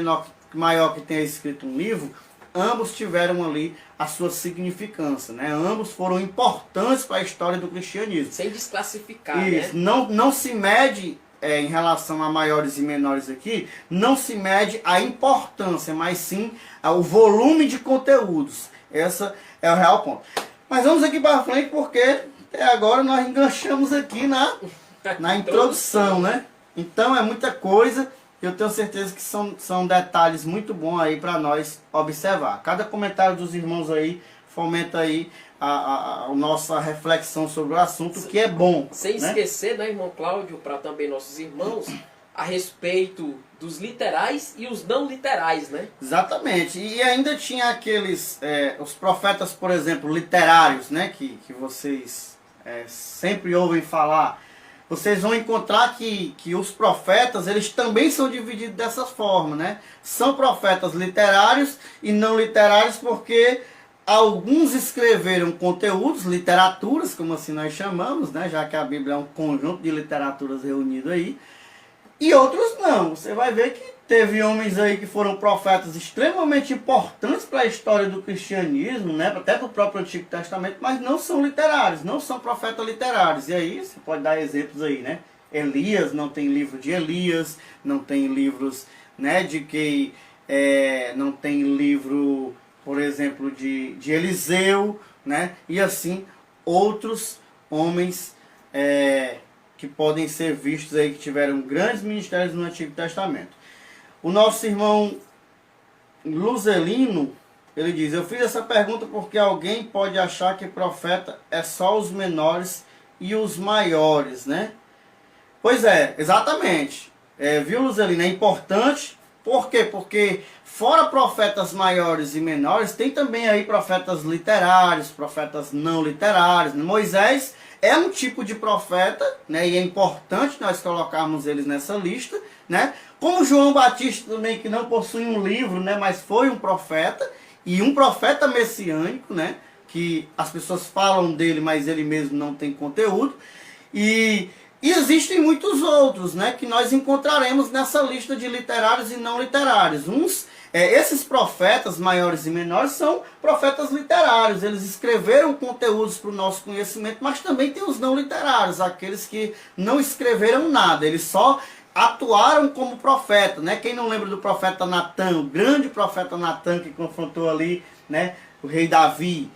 maior que tenha escrito um livro, ambos tiveram ali a sua significância, né? Ambos foram importantes para a história do cristianismo. Sem desclassificar, isso, né? Não se mede, em relação a maiores e menores aqui, não se mede a importância, mas sim o volume de conteúdos. Esse é o real ponto. Mas vamos aqui para frente, porque até agora nós enganchamos aqui na introdução, né? Então é muita coisa. Eu tenho certeza que são detalhes muito bons aí para nós observar. Cada comentário dos irmãos aí fomenta aí a nossa reflexão sobre o assunto, que é bom. Sem esquecer, né, irmão Cláudio, para também nossos irmãos, a respeito dos literais e os não literais, né? Exatamente. E ainda tinha aqueles, os profetas, por exemplo, literários, né, que vocês sempre ouvem falar. vocês vão encontrar que os profetas, eles também são divididos dessa forma, né? São profetas literários e não literários, porque alguns escreveram conteúdos, literaturas, como assim nós chamamos, né? Já que a Bíblia é um conjunto de literaturas reunido aí, e outros não. Você vai ver que teve homens aí que foram profetas extremamente importantes para a história do cristianismo, né? Até para o próprio Antigo Testamento, mas não são literários, não são profetas literários. E aí você pode dar exemplos aí, né? Elias, não tem livro de Elias, não tem livros, né, de que não tem livro, por exemplo, de Eliseu, né? E assim outros homens que podem ser vistos aí, que tiveram grandes ministérios no Antigo Testamento. O nosso irmão Luzelino, ele diz: eu fiz essa pergunta porque alguém pode achar que profeta é só os menores e os maiores, né? Pois é, exatamente. Viu, Luzelino? É importante. Por quê? Porque fora profetas maiores e menores, tem também aí profetas literários, profetas não literários. Moisés é um tipo de profeta, né? E é importante nós colocarmos eles nessa lista, né? Como João Batista também, que não possui um livro, né? Mas foi um profeta, e um profeta messiânico, né? Que as pessoas falam dele, mas ele mesmo não tem conteúdo. E existem muitos outros, né? Que nós encontraremos nessa lista de literários e não literários. Esses profetas maiores e menores são profetas literários. Eles escreveram conteúdos para o nosso conhecimento, mas também tem os não literários, aqueles que não escreveram nada, eles só atuaram como profeta, né? Quem não lembra do profeta Natan, o grande profeta Natan que confrontou ali, né, o rei Davi?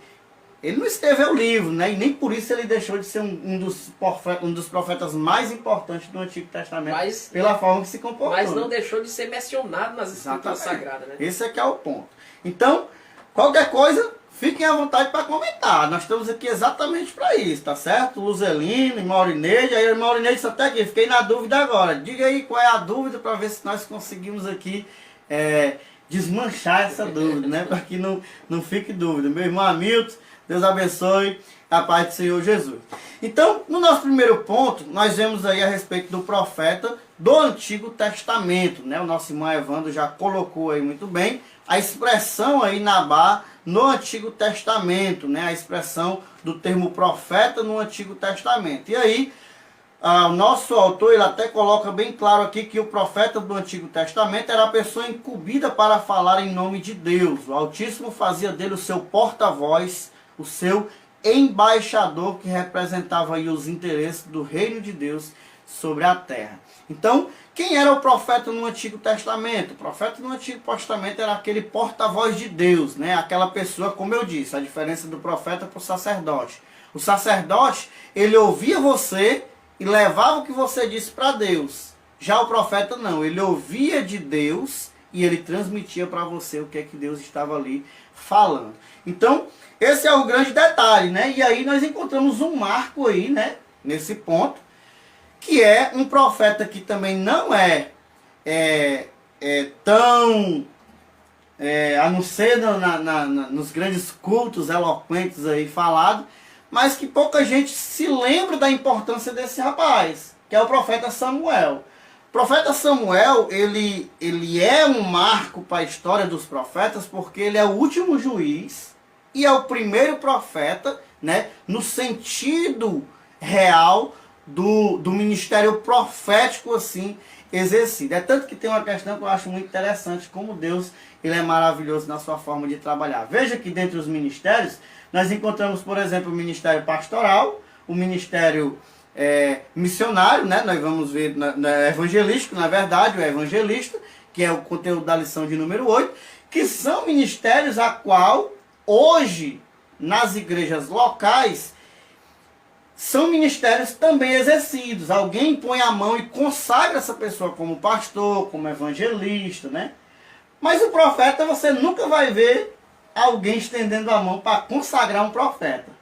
Ele não escreveu o livro, né? E nem por isso ele deixou de ser um dos profetas mais importantes do Antigo Testamento, pela forma que se comportou. Mas não deixou de ser mencionado nas Escrituras Sagradas, né? Esse é que é o ponto. Então, qualquer coisa, fiquem à vontade para comentar. Nós estamos aqui exatamente para isso, tá certo? Luzelino, Maurineide. Aí, Maurineide, disse até aqui, fiquei na dúvida agora. Diga aí qual é a dúvida para ver se nós conseguimos aqui desmanchar essa dúvida, né? Para que não fique dúvida. Meu irmão Hamilton, Deus abençoe, a paz do Senhor Jesus. Então, no nosso primeiro ponto, nós vemos aí a respeito do profeta do Antigo Testamento, né? O nosso irmão Evandro já colocou aí muito bem a expressão aí Nabá no Antigo Testamento, né? A expressão do termo profeta no Antigo Testamento. E aí, o nosso autor, ele até coloca bem claro aqui que o profeta do Antigo Testamento era a pessoa incumbida para falar em nome de Deus. O Altíssimo fazia dele o seu porta-voz, o seu embaixador, que representava aí os interesses do reino de Deus sobre a terra. Então, quem era o profeta no Antigo Testamento? O profeta no Antigo Testamento era aquele porta-voz de Deus, né? Aquela pessoa, como eu disse, a diferença do profeta para o sacerdote. O sacerdote, ele ouvia você e levava o que você disse para Deus. Já o profeta não, ele ouvia de Deus e ele transmitia para você o que é que Deus estava ali falando. Então, esse é o grande detalhe, né? E aí nós encontramos um marco aí, né? Nesse ponto, que é um profeta que também não tão, a não ser nos grandes cultos eloquentes aí falado, mas que pouca gente se lembra da importância desse rapaz, que é o profeta Samuel. O profeta Samuel, ele é um marco para a história dos profetas, porque ele é o último juiz e é o primeiro profeta, né, no sentido real do ministério profético assim exercido. É tanto que tem uma questão que eu acho muito interessante, como Deus, ele é maravilhoso na sua forma de trabalhar. Veja que dentre os ministérios, nós encontramos, por exemplo, o ministério pastoral, o ministério missionário, né? Nós vamos ver evangelístico, na verdade, o evangelista, que é o conteúdo da lição de número 8, que são ministérios a qual, hoje, nas igrejas locais, são ministérios também exercidos. Alguém põe a mão e consagra essa pessoa como pastor, como evangelista, né? Mas o profeta, você nunca vai ver alguém estendendo a mão para consagrar um profeta.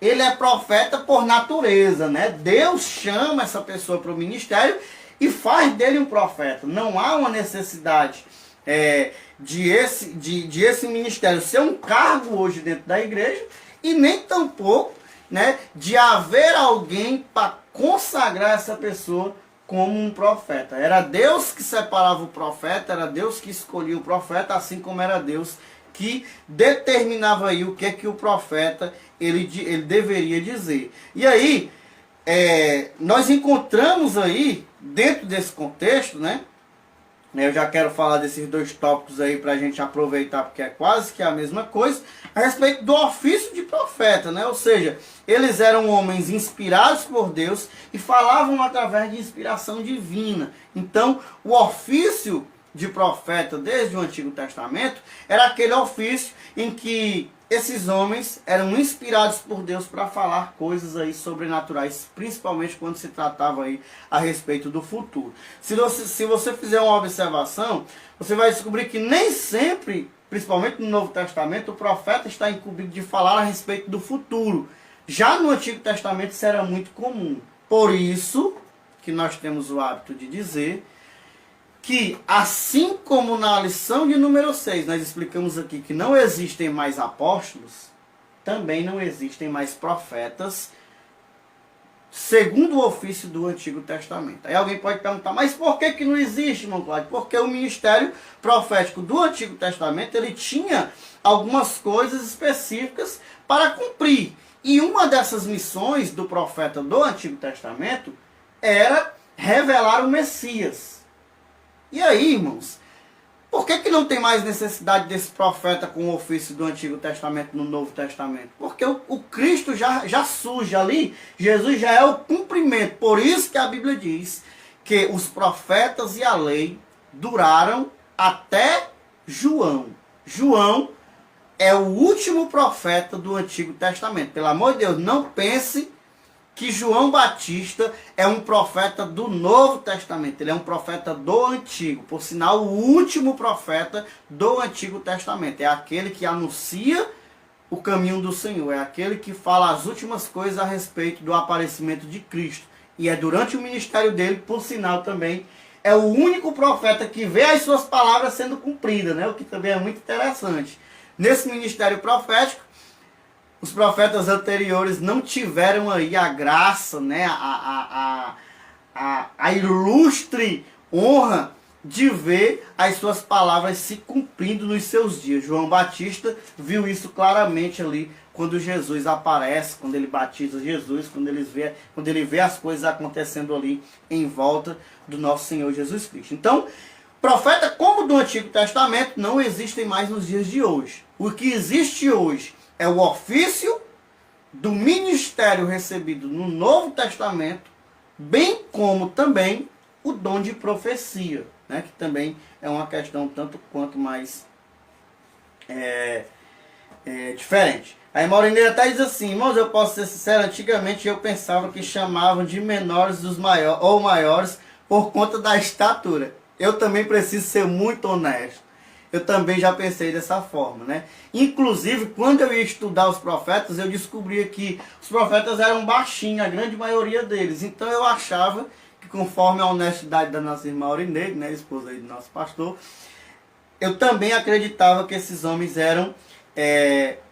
Ele é profeta por natureza, né? Deus chama essa pessoa para o ministério e faz dele um profeta. Não há uma necessidade de esse ministério ser um cargo hoje dentro da igreja, e nem tampouco, né, de haver alguém para consagrar essa pessoa como um profeta. Era Deus que separava o profeta, era Deus que escolhia o profeta, assim como era Deus que determinava aí o que é que o profeta ele deveria dizer. E aí, nós encontramos aí, dentro desse contexto, né? Eu já quero falar desses dois tópicos aí para a gente aproveitar, porque é quase que a mesma coisa, a respeito do ofício de profeta, né? Ou seja, eles eram homens inspirados por Deus e falavam através de inspiração divina. Então, o ofício de profeta desde o Antigo Testamento era aquele ofício em que esses homens eram inspirados por Deus para falar coisas aí sobrenaturais, principalmente quando se tratava aí a respeito do futuro. Se você fizer uma observação, você vai descobrir que nem sempre, principalmente no Novo Testamento, o profeta está incumbido de falar a respeito do futuro. Já no Antigo Testamento isso era muito comum. Por isso que nós temos o hábito de dizer que, assim como na lição de número 6, nós explicamos aqui que não existem mais apóstolos, também não existem mais profetas, segundo o ofício do Antigo Testamento. Aí alguém pode perguntar, mas por que não existe, irmão Cláudio? Porque o ministério profético do Antigo Testamento, ele tinha algumas coisas específicas para cumprir. E uma dessas missões do profeta do Antigo Testamento era revelar o Messias. E aí, irmãos, por que não tem mais necessidade desse profeta com o ofício do Antigo Testamento no Novo Testamento? Porque o Cristo já surge ali, Jesus já é o cumprimento. Por isso que a Bíblia diz que os profetas e a lei duraram até João. João é o último profeta do Antigo Testamento. Pelo amor de Deus, não pense que João Batista é um profeta do Novo Testamento. Ele é um profeta do Antigo. Por sinal, o último profeta do Antigo Testamento. É aquele que anuncia o caminho do Senhor. É aquele que fala as últimas coisas a respeito do aparecimento de Cristo. E é durante o ministério dele, por sinal também, é o único profeta que vê as suas palavras sendo cumpridas, né? O que também é muito interessante. Nesse ministério profético, os profetas anteriores não tiveram aí a graça, né, a ilustre honra de ver as suas palavras se cumprindo nos seus dias. João Batista viu isso claramente ali quando Jesus aparece, quando ele batiza Jesus, quando ele vê as coisas acontecendo ali em volta do nosso Senhor Jesus Cristo. Então, profeta como do Antigo Testamento não existem mais nos dias de hoje. O que existe hoje é o ofício do ministério recebido no Novo Testamento, bem como também o dom de profecia, né? Que também é uma questão tanto quanto mais diferente. Aí Maurineira até diz assim, irmãos, eu posso ser sincero, antigamente eu pensava que chamavam de menores dos maiores por conta da estatura. Eu também preciso ser muito honesto. Eu também já pensei dessa forma, né? Inclusive, quando eu ia estudar os profetas, eu descobria que os profetas eram baixinhos, a grande maioria deles. Então eu achava que, conforme a honestidade da nossa irmã Aurineide, né, esposa aí do nosso pastor, eu também acreditava que esses homens eram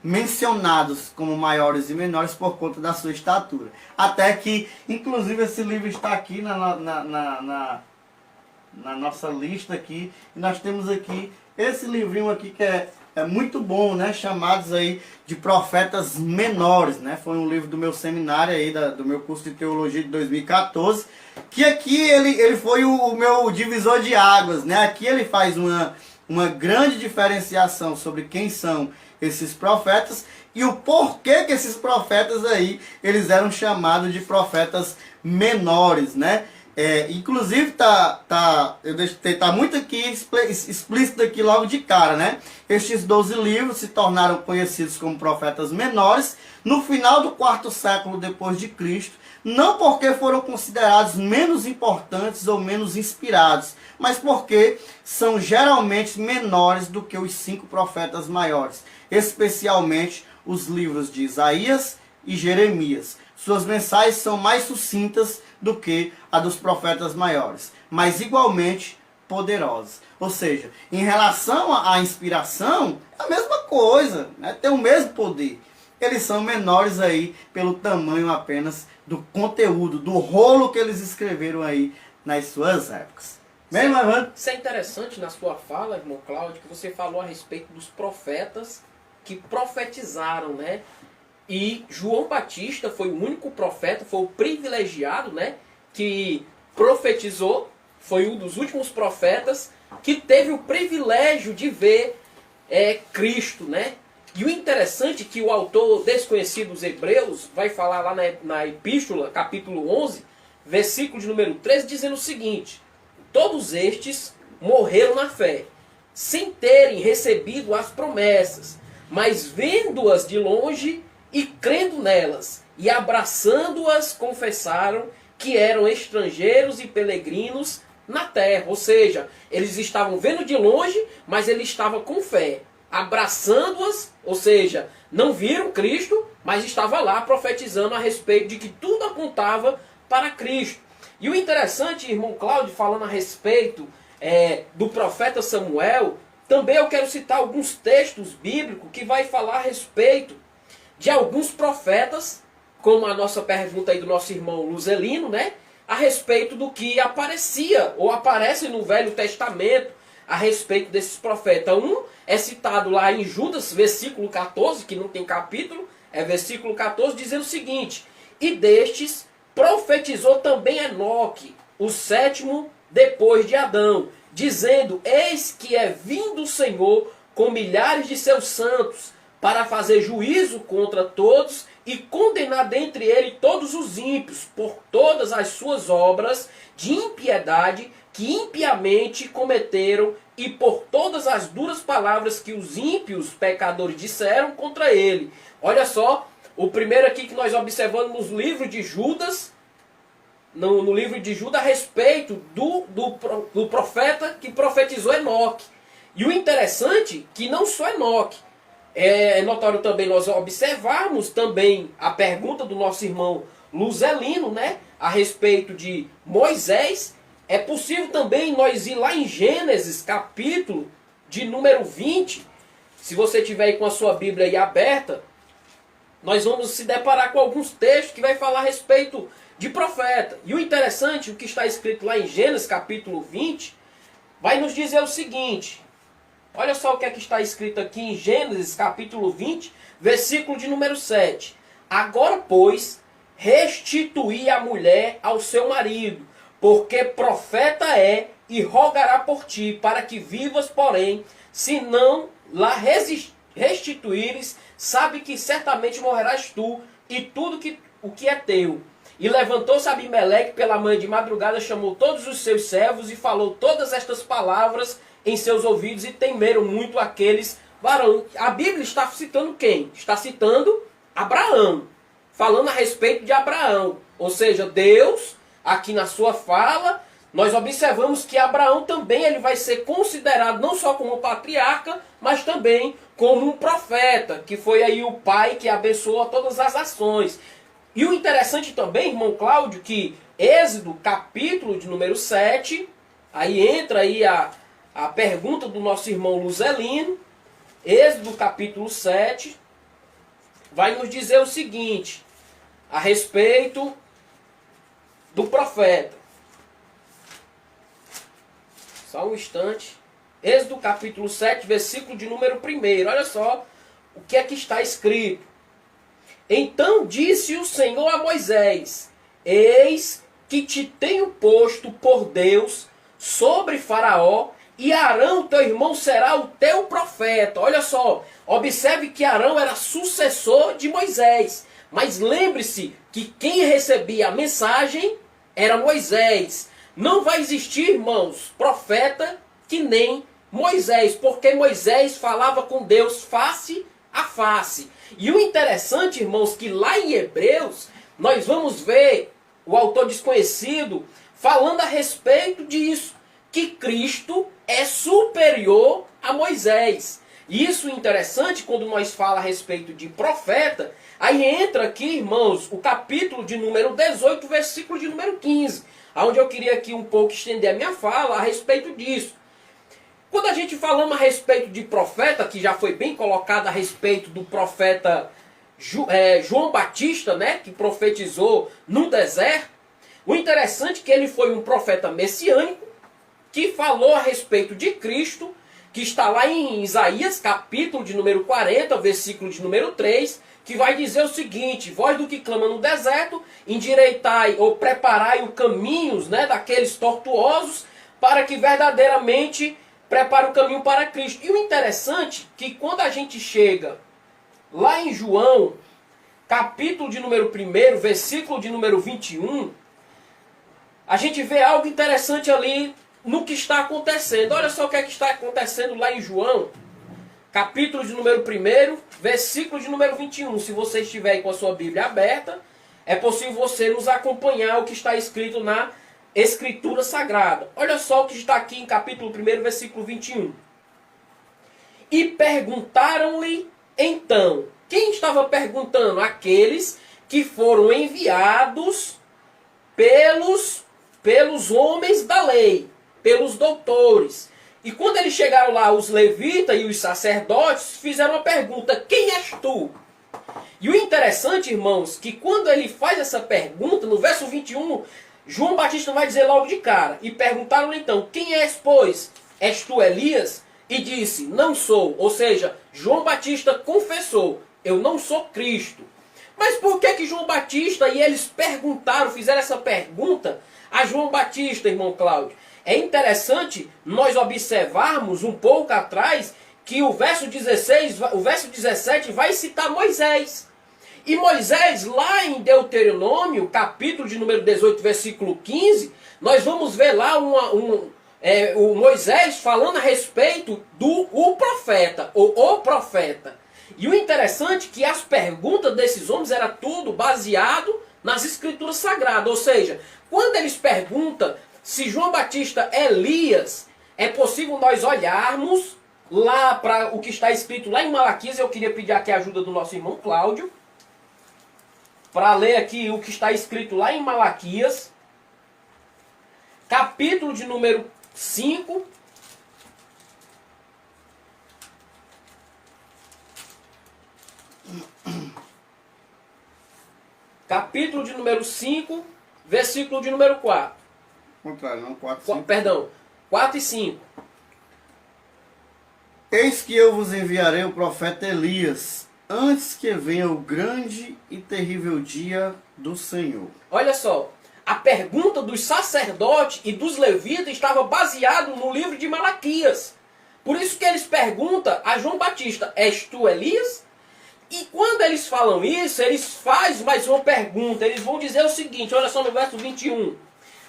mencionados como maiores e menores por conta da sua estatura. Até que, inclusive, esse livro está aqui na nossa lista aqui. E nós temos aqui esse livrinho aqui que é muito bom, né? Chamados aí de profetas menores, né? Foi um livro do meu seminário aí, do meu curso de teologia de 2014, que aqui ele foi o meu divisor de águas, né? Aqui ele faz uma grande diferenciação sobre quem são esses profetas e o porquê que esses profetas aí, eles eram chamados de profetas menores, né? Inclusive tá muito aqui explícito aqui logo de cara, né? Estes 12 livros se tornaram conhecidos como profetas menores no final do 4º século depois de Cristo, não porque foram considerados menos importantes ou menos inspirados, mas porque são geralmente menores do que os 5 profetas maiores, especialmente os livros de Isaías e Jeremias. Suas mensagens são mais sucintas do que a dos profetas maiores, mas igualmente poderosas. Ou seja, em relação à inspiração, é a mesma coisa, né? Tem o mesmo poder. eles são menores aí pelo tamanho apenas do conteúdo, do rolo que eles escreveram aí nas suas épocas. Bem, Evandro? Isso é interessante na sua fala, irmão Cláudio, que você falou a respeito dos profetas que profetizaram, né? E João Batista foi o único profeta, foi o privilegiado, né? Que profetizou, foi um dos últimos profetas que teve o privilégio de ver Cristo, né? E o interessante é que o autor desconhecido dos Hebreus vai falar lá na Epístola, capítulo 11, versículo de número 13, dizendo o seguinte: todos estes morreram na fé, sem terem recebido as promessas, mas vendo-as de longe e crendo nelas, e abraçando-as, confessaram que eram estrangeiros e peregrinos na terra. Ou seja, eles estavam vendo de longe, mas eles estavam com fé, abraçando-as, ou seja, não viram Cristo, mas estava lá profetizando a respeito de que tudo apontava para Cristo. E o interessante, irmão Cláudio, falando a respeito do profeta Samuel, também eu quero citar alguns textos bíblicos que vai falar a respeito de alguns profetas, como a nossa pergunta aí do nosso irmão Luzelino, né? A respeito do que aparecia ou aparece no Velho Testamento a respeito desses profetas. Um é citado lá em Judas, versículo 14, que não tem capítulo, é versículo 14, dizendo o seguinte: e destes profetizou também Enoque, o sétimo depois de Adão, dizendo: eis que é vindo o Senhor com milhares de seus santos, para fazer juízo contra todos e condenar dentre ele todos os ímpios, por todas as suas obras de impiedade que impiamente cometeram, e por todas as duras palavras que os ímpios pecadores disseram contra ele. Olha só, o primeiro aqui que nós observamos no livro de Judas, no livro de Judas, a respeito do profeta que profetizou Enoque. E o interessante que não só Enoque, é notório também nós observarmos também a pergunta do nosso irmão Luzelino, né, a respeito de Moisés. É possível também nós ir lá em Gênesis, capítulo de número 20. Se você tiver aí com a sua Bíblia aí aberta, nós vamos se deparar com alguns textos que vai falar a respeito de profeta. E o interessante, o que está escrito lá em Gênesis, capítulo 20, vai nos dizer o seguinte. Olha só o que é que está escrito aqui em Gênesis, capítulo 20, versículo de número 7. Agora, pois, restituí a mulher ao seu marido, porque profeta é, e rogará por ti, para que vivas, porém, se não lá restituíres, sabe que certamente morrerás tu, e tudo o que é teu. E levantou-se Abimeleque pela manhã de madrugada, chamou todos os seus servos, e falou todas estas palavras em seus ouvidos, e temeram muito aqueles varões. A Bíblia está citando quem? Está citando Abraão, falando a respeito de Abraão. Ou seja, Deus, aqui na sua fala, nós observamos que Abraão também ele vai ser considerado não só como patriarca, mas também como um profeta, que foi aí o pai que abençoou todas as ações. E o interessante também, irmão Cláudio, que Êxodo, capítulo de número 7, aí entra aí a pergunta do nosso irmão Luzelino. Êxodo, capítulo 7, vai nos dizer o seguinte, a respeito do profeta. Só um instante. Êxodo, capítulo 7, versículo de número 1. Olha só o que é que está escrito. Então disse o Senhor a Moisés: eis que te tenho posto por Deus sobre Faraó, e Arão, teu irmão, será o teu profeta. Olha só, observe que Arão era sucessor de Moisés. Mas lembre-se que quem recebia a mensagem era Moisés. Não vai existir, irmãos, profeta que nem Moisés, porque Moisés falava com Deus face a face. E o interessante, irmãos, que lá em Hebreus, nós vamos ver o autor desconhecido falando a respeito disso, que Cristo é superior a Moisés. E isso é interessante quando nós falamos a respeito de profeta. Aí entra aqui, irmãos, o capítulo de número 18, versículo de número 15, onde eu queria aqui um pouco estender a minha fala a respeito disso. Quando a gente falamos a respeito de profeta, que já foi bem colocado a respeito do profeta João Batista, né, que profetizou no deserto, o interessante é que ele foi um profeta messiânico que falou a respeito de Cristo, que está lá em Isaías, capítulo de número 40, versículo de número 3, que vai dizer o seguinte: voz do que clama no deserto, endireitai ou preparai os caminhos, né, daqueles tortuosos, para que verdadeiramente prepare o caminho para Cristo. E o interessante é que quando a gente chega lá em João, capítulo de número 1, versículo de número 21, a gente vê algo interessante ali no que está acontecendo. Olha só o que é que está acontecendo lá em João, capítulo de número 1, versículo de número 21. Se você estiver aí com a sua Bíblia aberta, é possível você nos acompanhar o que está escrito na Escritura Sagrada. Olha só o que está aqui em capítulo 1, versículo 21. E perguntaram-lhe então. Quem estava perguntando? Aqueles que foram enviados pelos homens da lei, pelos doutores. E quando eles chegaram lá, os levitas e os sacerdotes fizeram uma pergunta: quem és tu? E o interessante, irmãos, que quando ele faz essa pergunta, no verso 21, João Batista vai dizer logo de cara: e perguntaram-lhe então: quem és, pois? És tu Elias? E disse: não sou. Ou seja, João Batista confessou: eu não sou Cristo. Mas por que João Batista e eles perguntaram, fizeram essa pergunta a João Batista, irmão Cláudio? É interessante nós observarmos um pouco atrás que o verso 17 vai citar Moisés. E Moisés, lá em Deuteronômio, capítulo de número 18, versículo 15, nós vamos ver lá o Moisés falando a respeito do profeta, ou o profeta. E o interessante é que as perguntas desses homens era tudo baseado nas Escrituras Sagradas. Ou seja, quando eles perguntam se João Batista é Elias, é possível nós olharmos lá para o que está escrito lá em Malaquias. Eu queria pedir aqui a ajuda do nosso irmão Cláudio, para ler aqui o que está escrito lá em Malaquias, capítulo de número 5, capítulo de número 5, versículo de número 4. Contrário, não 4, 5. Perdão, 4 e 5. Eis que eu vos enviarei o profeta Elias, antes que venha o grande e terrível dia do Senhor. Olha só, a pergunta dos sacerdotes e dos levitas estava baseada no livro de Malaquias. Por isso que eles perguntam a João Batista: és tu Elias? E quando eles falam isso, eles fazem mais uma pergunta. Eles vão dizer o seguinte, olha só no verso 21.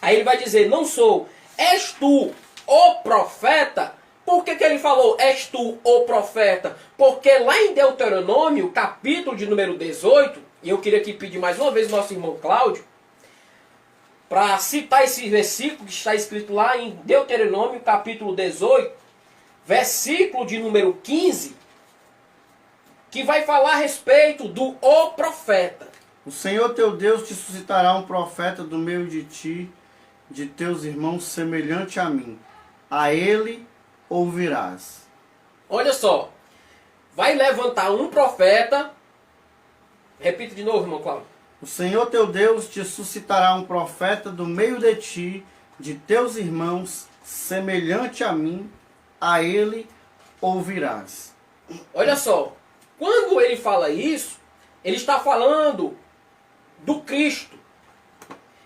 Aí ele vai dizer: não sou. És tu o profeta? Por que ele falou és tu o profeta? Porque lá em Deuteronômio, capítulo de número 18, e eu queria aqui pedir mais uma vez ao nosso irmão Cláudio, para citar esse versículo que está escrito lá em Deuteronômio, capítulo 18, versículo de número 15, que vai falar a respeito do o profeta. O Senhor teu Deus te suscitará um profeta do meio de ti, de teus irmãos, semelhante a mim. A ele ouvirás. Olha só, vai levantar um profeta. Repita de novo, irmão Cláudio. O Senhor teu Deus te suscitará um profeta do meio de ti, de teus irmãos, semelhante a mim. A ele ouvirás. Olha só, quando ele fala isso, ele está falando do Cristo.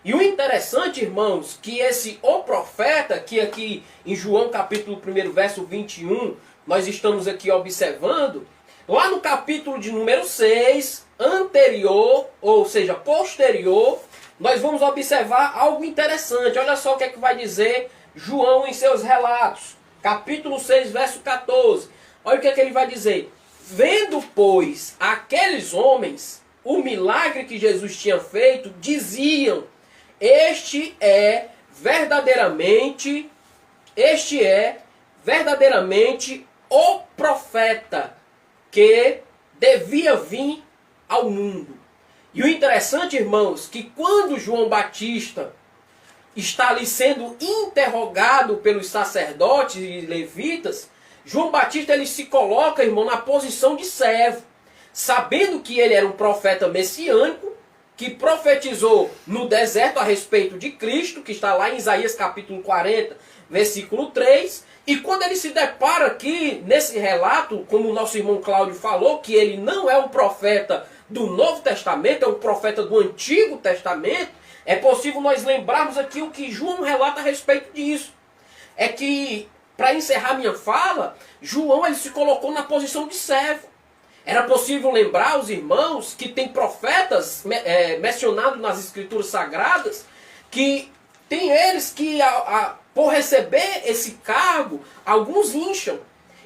E o interessante, irmãos, que esse o profeta, que aqui em João capítulo 1, verso 21, nós estamos aqui observando, lá no capítulo de número 6, anterior, ou seja, posterior, nós vamos observar algo interessante. Olha só o que é que vai dizer João em seus relatos. Capítulo 6, verso 14. Olha o que é que ele vai dizer. Vendo, pois, aqueles homens o milagre que Jesus tinha feito, diziam: este é verdadeiramente o profeta que devia vir ao mundo. E o interessante, irmãos, que quando João Batista está ali sendo interrogado pelos sacerdotes e levitas, João Batista ele se coloca, irmão, na posição de servo. sabendo que ele era um profeta messiânico, que profetizou no deserto a respeito de Cristo, que está lá em Isaías capítulo 40, versículo 3. E quando ele se depara aqui nesse relato, como o nosso irmão Cláudio falou, que ele não é um profeta do Novo Testamento, é um profeta do Antigo Testamento, é possível nós lembrarmos aqui o que João relata a respeito disso. É que, para encerrar minha fala, João ele se colocou na posição de servo. Era possível lembrar os irmãos que tem profetas mencionados nas Escrituras Sagradas, que tem eles que, por receber esse cargo, alguns incham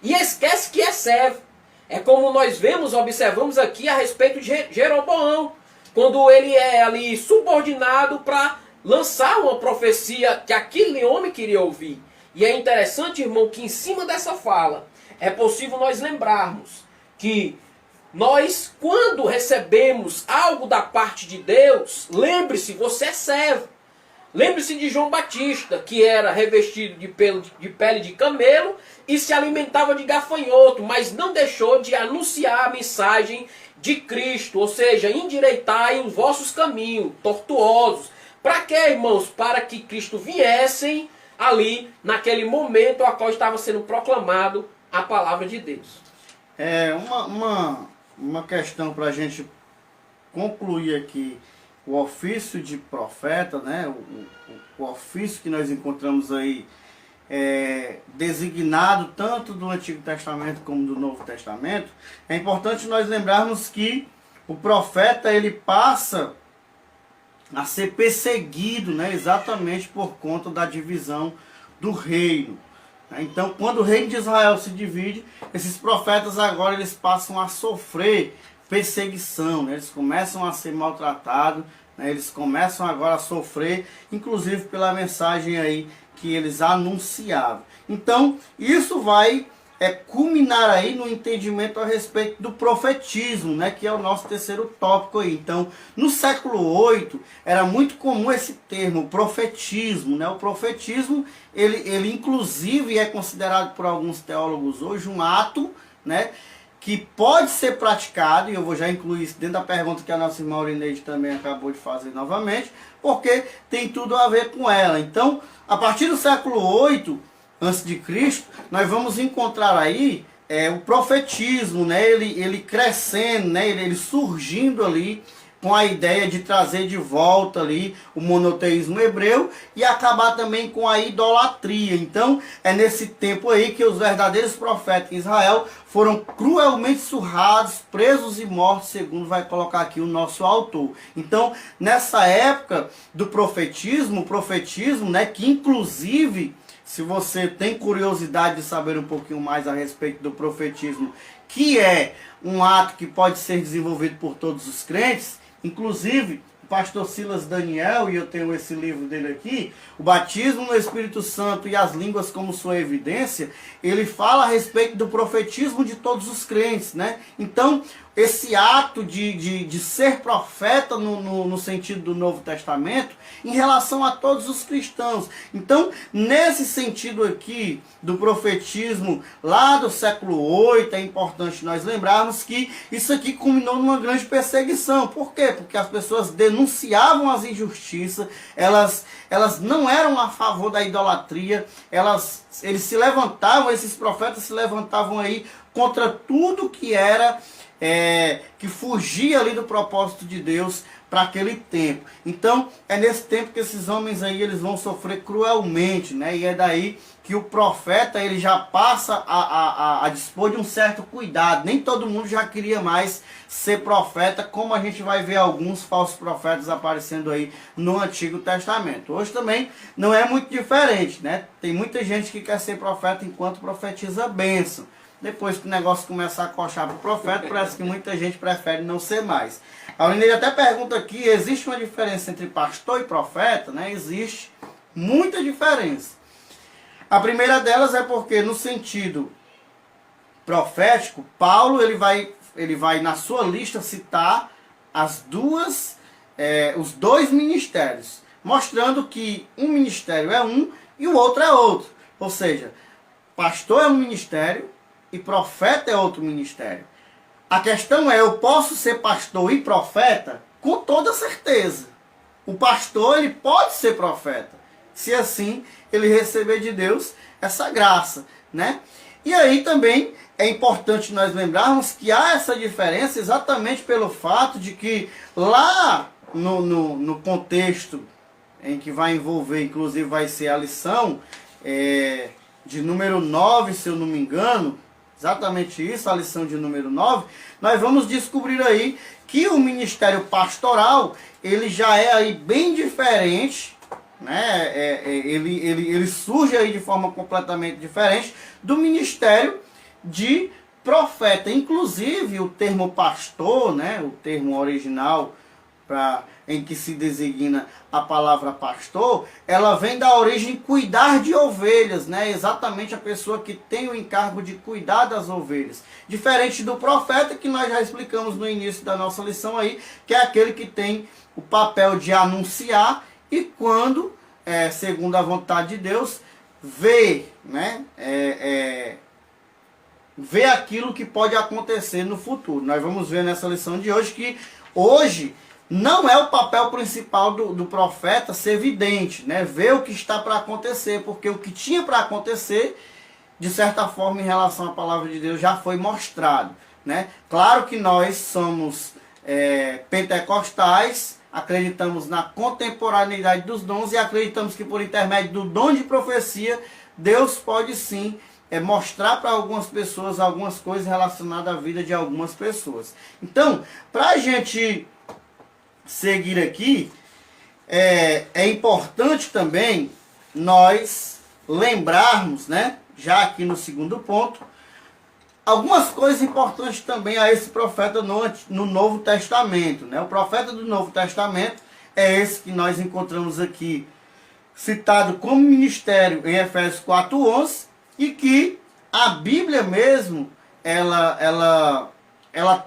e esquece que é servo. É como nós observamos aqui a respeito de Jeroboão, quando ele é ali subordinado para lançar uma profecia que aquele homem queria ouvir. E é interessante, irmão, que em cima dessa fala é possível nós lembrarmos que nós, quando recebemos algo da parte de Deus, lembre-se, você é servo. Lembre-se de João Batista, que era revestido de pele de camelo e se alimentava de gafanhoto, mas não deixou de anunciar a mensagem de Cristo, ou seja, endireitai os vossos caminhos tortuosos. Para quê, irmãos? Para que Cristo viesse ali, naquele momento a qual estava sendo proclamado a palavra de Deus. Uma questão para a gente concluir aqui o ofício de profeta, né? O ofício que nós encontramos aí designado tanto do Antigo Testamento como do Novo Testamento. É importante nós lembrarmos que o profeta ele passa a ser perseguido, né? Exatamente por conta da divisão do reino. Então, quando o reino de Israel se divide, esses profetas agora eles passam a sofrer perseguição, né? Eles começam a ser maltratados, né? Eles começam agora a sofrer, inclusive pela mensagem aí que eles anunciavam. Então, isso vai culminar aí no entendimento a respeito do profetismo, né? Que é o nosso terceiro tópico aí. Então, no século VIII, era muito comum esse termo, profetismo, né? O profetismo, ele inclusive é considerado por alguns teólogos hoje um ato, né? Que pode ser praticado, e eu vou já incluir isso dentro da pergunta que a nossa irmã Aurineide também acabou de fazer novamente, porque tem tudo a ver com ela. Então, a partir do século VIII, antes de Cristo, nós vamos encontrar aí o profetismo, né? Ele crescendo, né? Ele surgindo ali com a ideia de trazer de volta ali o monoteísmo hebreu e acabar também com a idolatria. Então, é nesse tempo aí que os verdadeiros profetas em Israel foram cruelmente surrados, presos e mortos, segundo vai colocar aqui o nosso autor. Então, nessa época do profetismo, né, que inclusive, se você tem curiosidade de saber um pouquinho mais a respeito do profetismo, que é um ato que pode ser desenvolvido por todos os crentes, inclusive o pastor Silas Daniel, e eu tenho esse livro dele aqui, O Batismo no Espírito Santo e as Línguas como Sua Evidência, ele fala a respeito do profetismo de todos os crentes, né? Então, esse ato de ser profeta no sentido do Novo Testamento, em relação a todos os cristãos. Então, nesse sentido aqui, do profetismo lá do século VIII, é importante nós lembrarmos que isso aqui culminou numa grande perseguição. Por quê? Porque as pessoas denunciavam as injustiças, elas não eram a favor da idolatria, eles se levantavam, esses profetas se levantavam aí contra tudo que era que fugia ali do propósito de Deus para aquele tempo. Então, é nesse tempo que esses homens aí eles vão sofrer cruelmente, né? E é daí que o profeta ele já passa a dispor de um certo cuidado. Nem todo mundo já queria mais ser profeta, como a gente vai ver alguns falsos profetas aparecendo aí no Antigo Testamento. Hoje também não é muito diferente, né? Tem muita gente que quer ser profeta enquanto profetiza bênção. Depois que o negócio começar a coxar para o profeta, parece que muita gente prefere não ser mais. A Aurineide até pergunta aqui, existe uma diferença entre pastor e profeta? Né? Existe muita diferença. A primeira delas é porque no sentido profético, Paulo ele vai na sua lista citar os dois ministérios, mostrando que um ministério é um e o outro é outro. Ou seja, pastor é um ministério, e profeta é outro ministério. A questão é, eu posso ser pastor e profeta? Com toda certeza. O pastor, ele pode ser profeta, se assim ele receber de Deus essa graça, né? E aí também é importante nós lembrarmos que há essa diferença exatamente pelo fato de que lá no contexto em que vai envolver, inclusive vai ser a lição de número 9, se eu não me engano, exatamente isso, a lição de número 9, nós vamos descobrir aí que o ministério pastoral, ele já é aí bem diferente, né? Ele surge aí de forma completamente diferente do ministério de profeta. Inclusive o termo pastor, né? O termo original em que se designa a palavra pastor, ela vem da origem cuidar de ovelhas, né? Exatamente a pessoa que tem o encargo de cuidar das ovelhas. Diferente do profeta, que nós já explicamos no início da nossa lição aí, que é aquele que tem o papel de anunciar e quando, segundo a vontade de Deus, vê, né? Vê aquilo que pode acontecer no futuro. Nós vamos ver nessa lição de hoje que hoje não é o papel principal do profeta ser vidente, né? Ver o que está para acontecer, porque o que tinha para acontecer, de certa forma, em relação à palavra de Deus, já foi mostrado, né? Claro que nós somos pentecostais, acreditamos na contemporaneidade dos dons e acreditamos que por intermédio do dom de profecia, Deus pode sim mostrar para algumas pessoas algumas coisas relacionadas à vida de algumas pessoas. Então, para a gente seguir aqui, é importante também nós lembrarmos, né, já aqui no segundo ponto, algumas coisas importantes também a esse profeta no Novo Testamento, né? O profeta do Novo Testamento é esse que nós encontramos aqui citado como ministério em Efésios 4:11 e que a Bíblia mesmo ela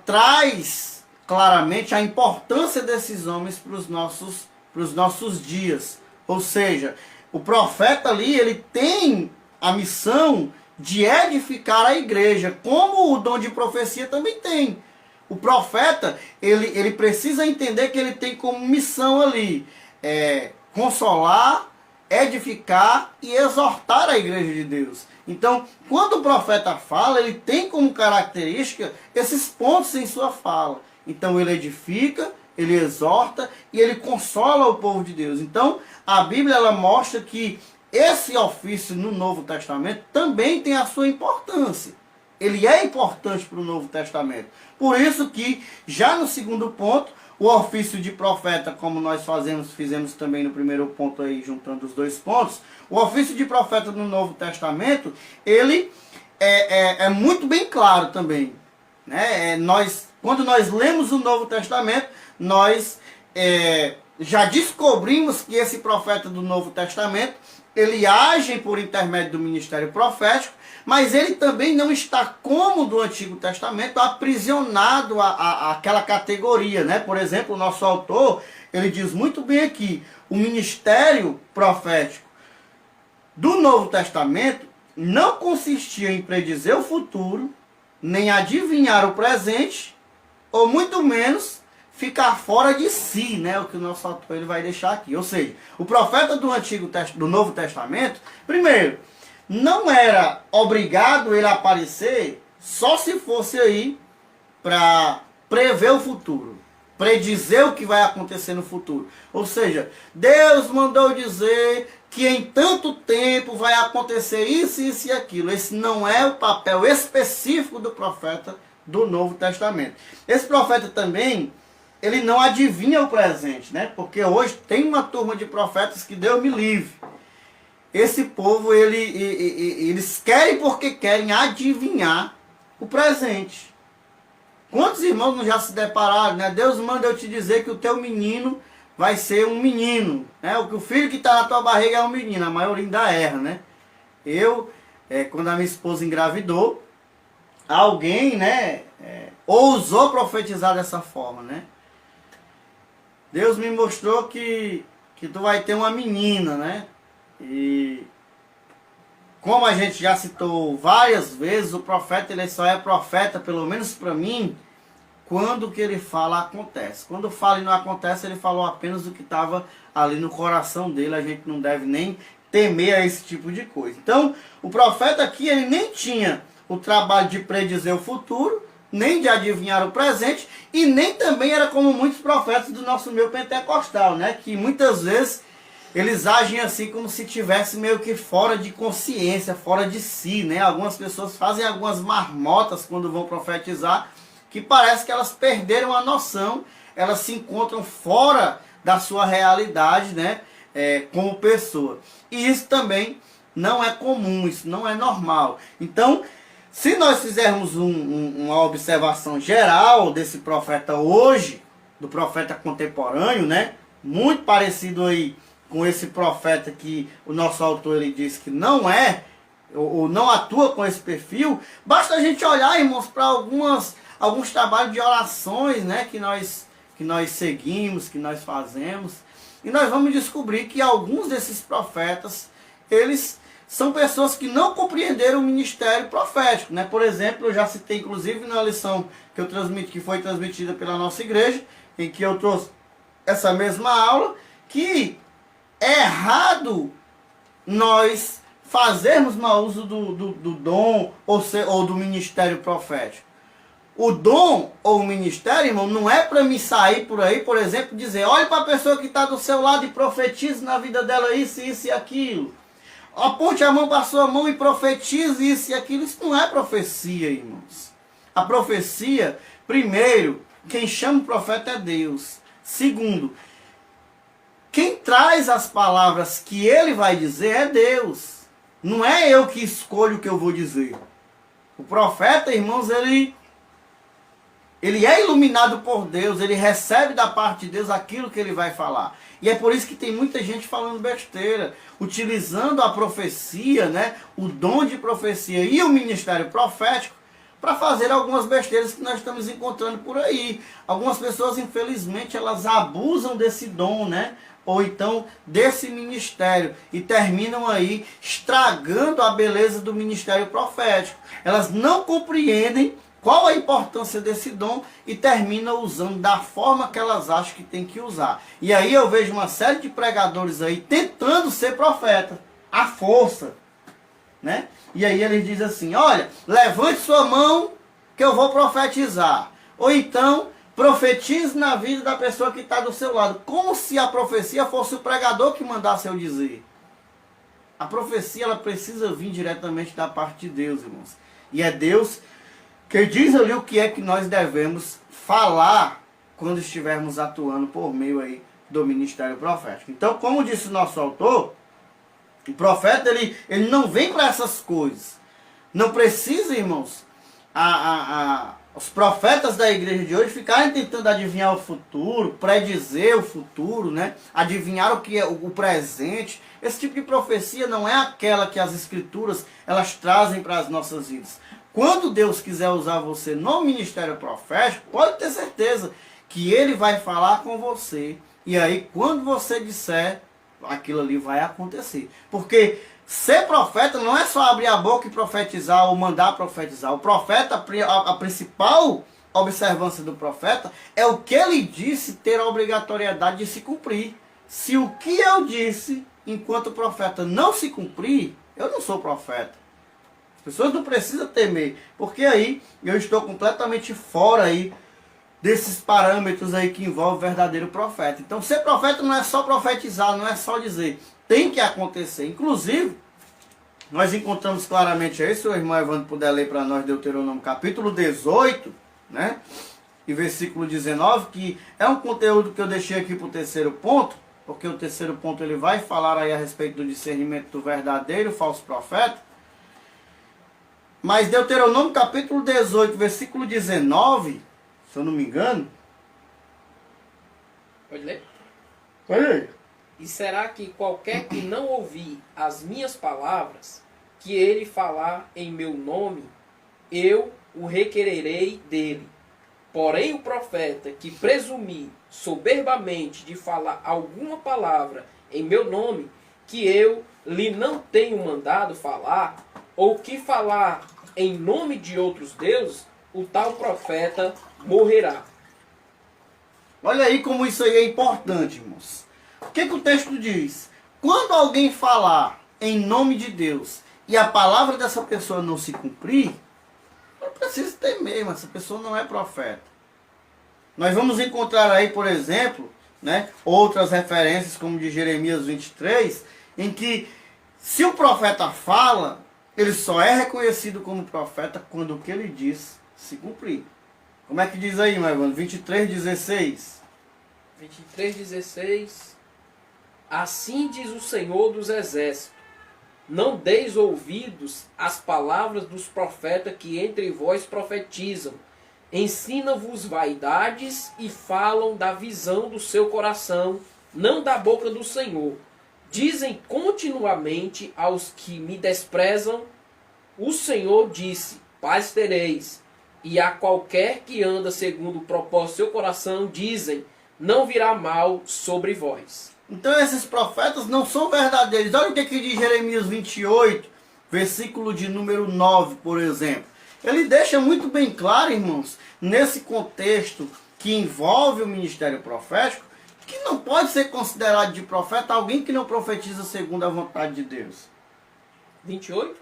traz claramente a importância desses homens para os nossos dias. Ou seja, o profeta ali, ele tem a missão de edificar a igreja, como o dom de profecia também tem. O profeta, ele precisa entender que ele tem como missão ali consolar, edificar e exortar a igreja de Deus. Então, quando o profeta fala, ele tem como característica esses pontos em sua fala. Então, ele edifica, ele exorta e ele consola o povo de Deus. Então, a Bíblia ela mostra que esse ofício no Novo Testamento também tem a sua importância. Ele é importante para o Novo Testamento. Por isso que, já no segundo ponto, o ofício de profeta, como nós fizemos também no primeiro ponto aí, juntando os dois pontos, o ofício de profeta no Novo Testamento, ele é muito bem claro também. Né? Quando nós lemos o Novo Testamento, nós já descobrimos que esse profeta do Novo Testamento, ele age por intermédio do ministério profético, mas ele também não está como do Antigo Testamento aprisionado àquela categoria, né? Por exemplo, o nosso autor, ele diz muito bem aqui, o ministério profético do Novo Testamento não consistia em predizer o futuro, nem adivinhar o presente, ou muito menos ficar fora de si, né? O que o nosso autor ele vai deixar aqui. Ou seja, o profeta do Novo Testamento, primeiro, não era obrigado ele a aparecer só se fosse aí para prever o futuro, predizer o que vai acontecer no futuro. Ou seja, Deus mandou dizer que em tanto tempo vai acontecer isso, isso e aquilo. Esse não é o papel específico do profeta do Novo Testamento. Esse profeta também, ele não adivinha o presente, né? Porque hoje tem uma turma de profetas que Deus me livre. Esse povo, eles querem porque querem adivinhar o presente. Quantos irmãos não já se depararam, né? Deus manda eu te dizer que o teu menino vai ser um menino, né? O filho que está na tua barriga é um menino, a maioria ainda erra, né? Quando a minha esposa engravidou, alguém, né, ousou profetizar dessa forma, né? Deus me mostrou que tu vai ter uma menina, né? E como a gente já citou várias vezes, o profeta ele só é profeta, pelo menos para mim, quando o que ele fala acontece. Quando fala e não acontece, ele falou apenas o que estava ali no coração dele. A gente não deve nem temer a esse tipo de coisa. Então, o profeta aqui, ele nem tinha o trabalho de predizer o futuro, nem de adivinhar o presente, e nem também era como muitos profetas do nosso meio pentecostal, né? Que muitas vezes eles agem assim como se estivesse meio que fora de consciência, fora de si, né? Algumas pessoas fazem algumas marmotas quando vão profetizar, que parece que elas perderam a noção, elas se encontram fora da sua realidade, né? Como pessoa. E isso também não é comum, isso não é normal. Então, se nós fizermos uma observação geral desse profeta hoje, do profeta contemporâneo, né? Muito parecido aí com esse profeta que o nosso autor ele diz que não é, ou não atua com esse perfil, basta a gente olhar, irmãos, para alguns trabalhos de orações, né? Que nós seguimos, que nós fazemos, e nós vamos descobrir que alguns desses profetas, eles são pessoas que não compreenderam o ministério profético, né? Por exemplo, eu já citei inclusive na lição que eu transmiti, que foi transmitida pela nossa igreja, em que eu trouxe essa mesma aula, que é errado nós fazermos mau uso do dom ou do ministério profético. O dom ou o ministério, irmão, não é para me sair por aí, por exemplo, dizer, olhe para a pessoa que está do seu lado e profetize na vida dela isso, isso e aquilo. Aponte a mão para a sua mão e profetize isso e aquilo. Isso não é profecia, irmãos. A profecia, primeiro, quem chama o profeta é Deus. Segundo, quem traz as palavras que ele vai dizer é Deus. Não é eu que escolho o que eu vou dizer. O profeta, irmãos, ele é iluminado por Deus, ele recebe da parte de Deus aquilo que ele vai falar. E é por isso que tem muita gente falando besteira, utilizando a profecia, né, o dom de profecia e o ministério profético para fazer algumas besteiras que nós estamos encontrando por aí. Algumas pessoas, infelizmente, elas abusam desse dom, né, ou então desse ministério, e terminam aí estragando a beleza do ministério profético. Elas não compreendem qual a importância desse dom e terminam usando da forma que elas acham que tem que usar. E aí eu vejo uma série de pregadores aí tentando ser profeta, à força, né? E aí eles dizem assim, olha, levante sua mão que eu vou profetizar. Ou então, profetize na vida da pessoa que está do seu lado. Como se a profecia fosse o pregador que mandasse eu dizer. A profecia, ela precisa vir diretamente da parte de Deus, irmãos. E é Deus que diz ali o que é que nós devemos falar quando estivermos atuando por meio aí do ministério profético. Então, como disse o nosso autor, o profeta ele não vem para essas coisas. Não precisa, irmãos, os profetas da igreja de hoje ficarem tentando adivinhar o futuro, predizer o futuro, né? Adivinhar o que é o presente. Esse tipo de profecia não é aquela que as escrituras elas trazem para as nossas vidas. Quando Deus quiser usar você no ministério profético, pode ter certeza que Ele vai falar com você. E aí, quando você disser, aquilo ali vai acontecer. Porque ser profeta não é só abrir a boca e profetizar ou mandar profetizar. O profeta, a principal observância do profeta é o que ele disse ter a obrigatoriedade de se cumprir. Se o que eu disse, enquanto profeta, não se cumprir, eu não sou profeta. As pessoas não precisam temer, porque aí eu estou completamente fora aí desses parâmetros aí que envolvem o verdadeiro profeta. Então ser profeta não é só profetizar, não é só dizer, tem que acontecer. Inclusive, nós encontramos claramente aí, se o irmão Evandro puder ler para nós Deuteronômio capítulo 18, né, e versículo 19, que é um conteúdo que eu deixei aqui para o terceiro ponto, porque o terceiro ponto ele vai falar aí a respeito do discernimento do verdadeiro e falso profeta. Mas Deuteronômio capítulo 18, versículo 19, se eu não me engano. Pode ler? Pode ler. E será que qualquer que não ouvir as minhas palavras, que ele falar em meu nome, eu o requererei dele. Porém o profeta que presumir soberbamente de falar alguma palavra em meu nome, que eu lhe não tenho mandado falar, ou que falar em nome de outros deuses, o tal profeta morrerá. Olha aí como isso aí é importante, irmãos. O que o texto diz? Quando alguém falar em nome de Deus e a palavra dessa pessoa não se cumprir, não precisa temer, mas essa pessoa não é profeta. Nós vamos encontrar aí, por exemplo, né, outras referências, como de Jeremias 23, em que se o profeta fala, ele só é reconhecido como profeta quando o que ele diz se cumprir. Como é que diz aí, meu irmão? 23:16. 23:16. Assim diz o Senhor dos Exércitos: não deis ouvidos às palavras dos profetas que entre vós profetizam. Ensina-vos vaidades e falam da visão do seu coração, não da boca do Senhor. Dizem continuamente aos que me desprezam: o Senhor disse, paz tereis. E a qualquer que anda segundo o propósito do seu coração, dizem, não virá mal sobre vós. Então esses profetas não são verdadeiros. Olha o que diz Jeremias 28, versículo de número 9, por exemplo. Ele deixa muito bem claro, irmãos, nesse contexto que envolve o ministério profético, que não pode ser considerado de profeta alguém que não profetiza segundo a vontade de Deus. 28?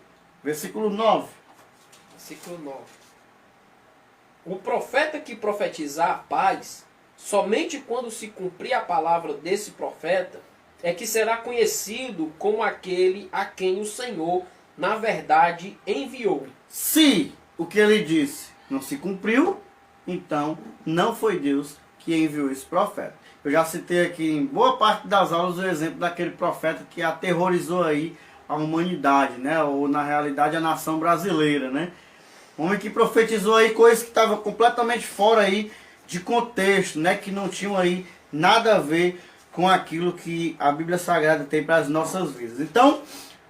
Versículo 9. Versículo 9. O profeta que profetizar a paz, somente quando se cumprir a palavra desse profeta, é que será conhecido como aquele a quem o Senhor, na verdade, enviou. Se o que ele disse não se cumpriu, então não foi Deus que enviou esse profeta. Eu já citei aqui em boa parte das aulas o exemplo daquele profeta que aterrorizou aí a humanidade, né? Ou na realidade a nação brasileira, né? Homem que profetizou aí coisas que estavam completamente fora aí de contexto, né? Que não tinham aí nada a ver com aquilo que a Bíblia Sagrada tem para as nossas vidas. Então,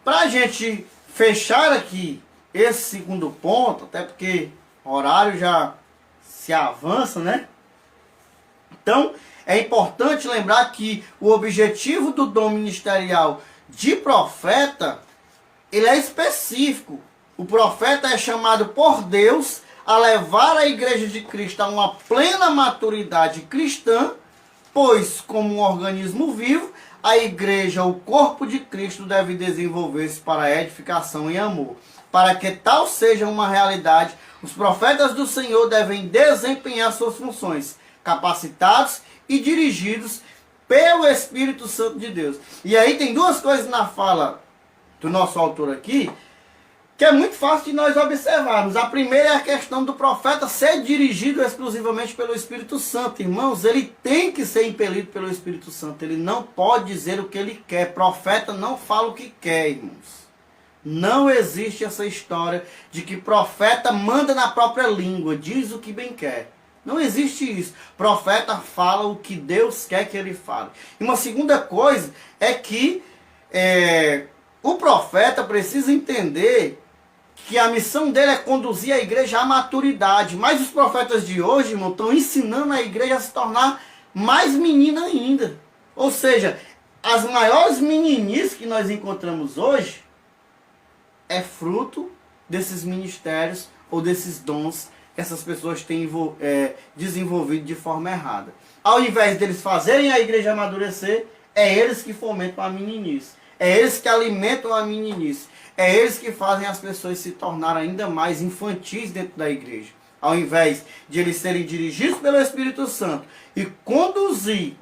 para a gente fechar aqui esse segundo ponto, até porque o horário já se avança, né? Então, é importante lembrar que o objetivo do dom ministerial de profeta, ele é específico. O profeta é chamado por Deus a levar a igreja de Cristo a uma plena maturidade cristã, pois, como um organismo vivo, a igreja, o corpo de Cristo, deve desenvolver-se para a edificação em amor. Para que tal seja uma realidade, os profetas do Senhor devem desempenhar suas funções, capacitados e dirigidos pelo Espírito Santo de Deus. E aí tem duas coisas na fala do nosso autor aqui, que é muito fácil de nós observarmos. A primeira é a questão do profeta ser dirigido exclusivamente pelo Espírito Santo. Irmãos, ele tem que ser impelido pelo Espírito Santo. Ele não pode dizer o que ele quer. Profeta não fala o que quer, irmãos. Não existe essa história de que profeta manda na própria língua, diz o que bem quer. Não existe isso. Profeta fala o que Deus quer que ele fale. E uma segunda coisa é que o profeta precisa entender que a missão dele é conduzir a igreja à maturidade. Mas os profetas de hoje, irmão, estão ensinando a igreja a se tornar mais menina ainda. Ou seja, as maiores meninices que nós encontramos hoje é fruto desses ministérios ou desses dons que essas pessoas têm desenvolvido de forma errada. Ao invés deles fazerem a igreja amadurecer, é eles que fomentam a meninice. É eles que alimentam a meninice. É eles que fazem as pessoas se tornarem ainda mais infantis dentro da igreja. Ao invés de eles serem dirigidos pelo Espírito Santo e conduzir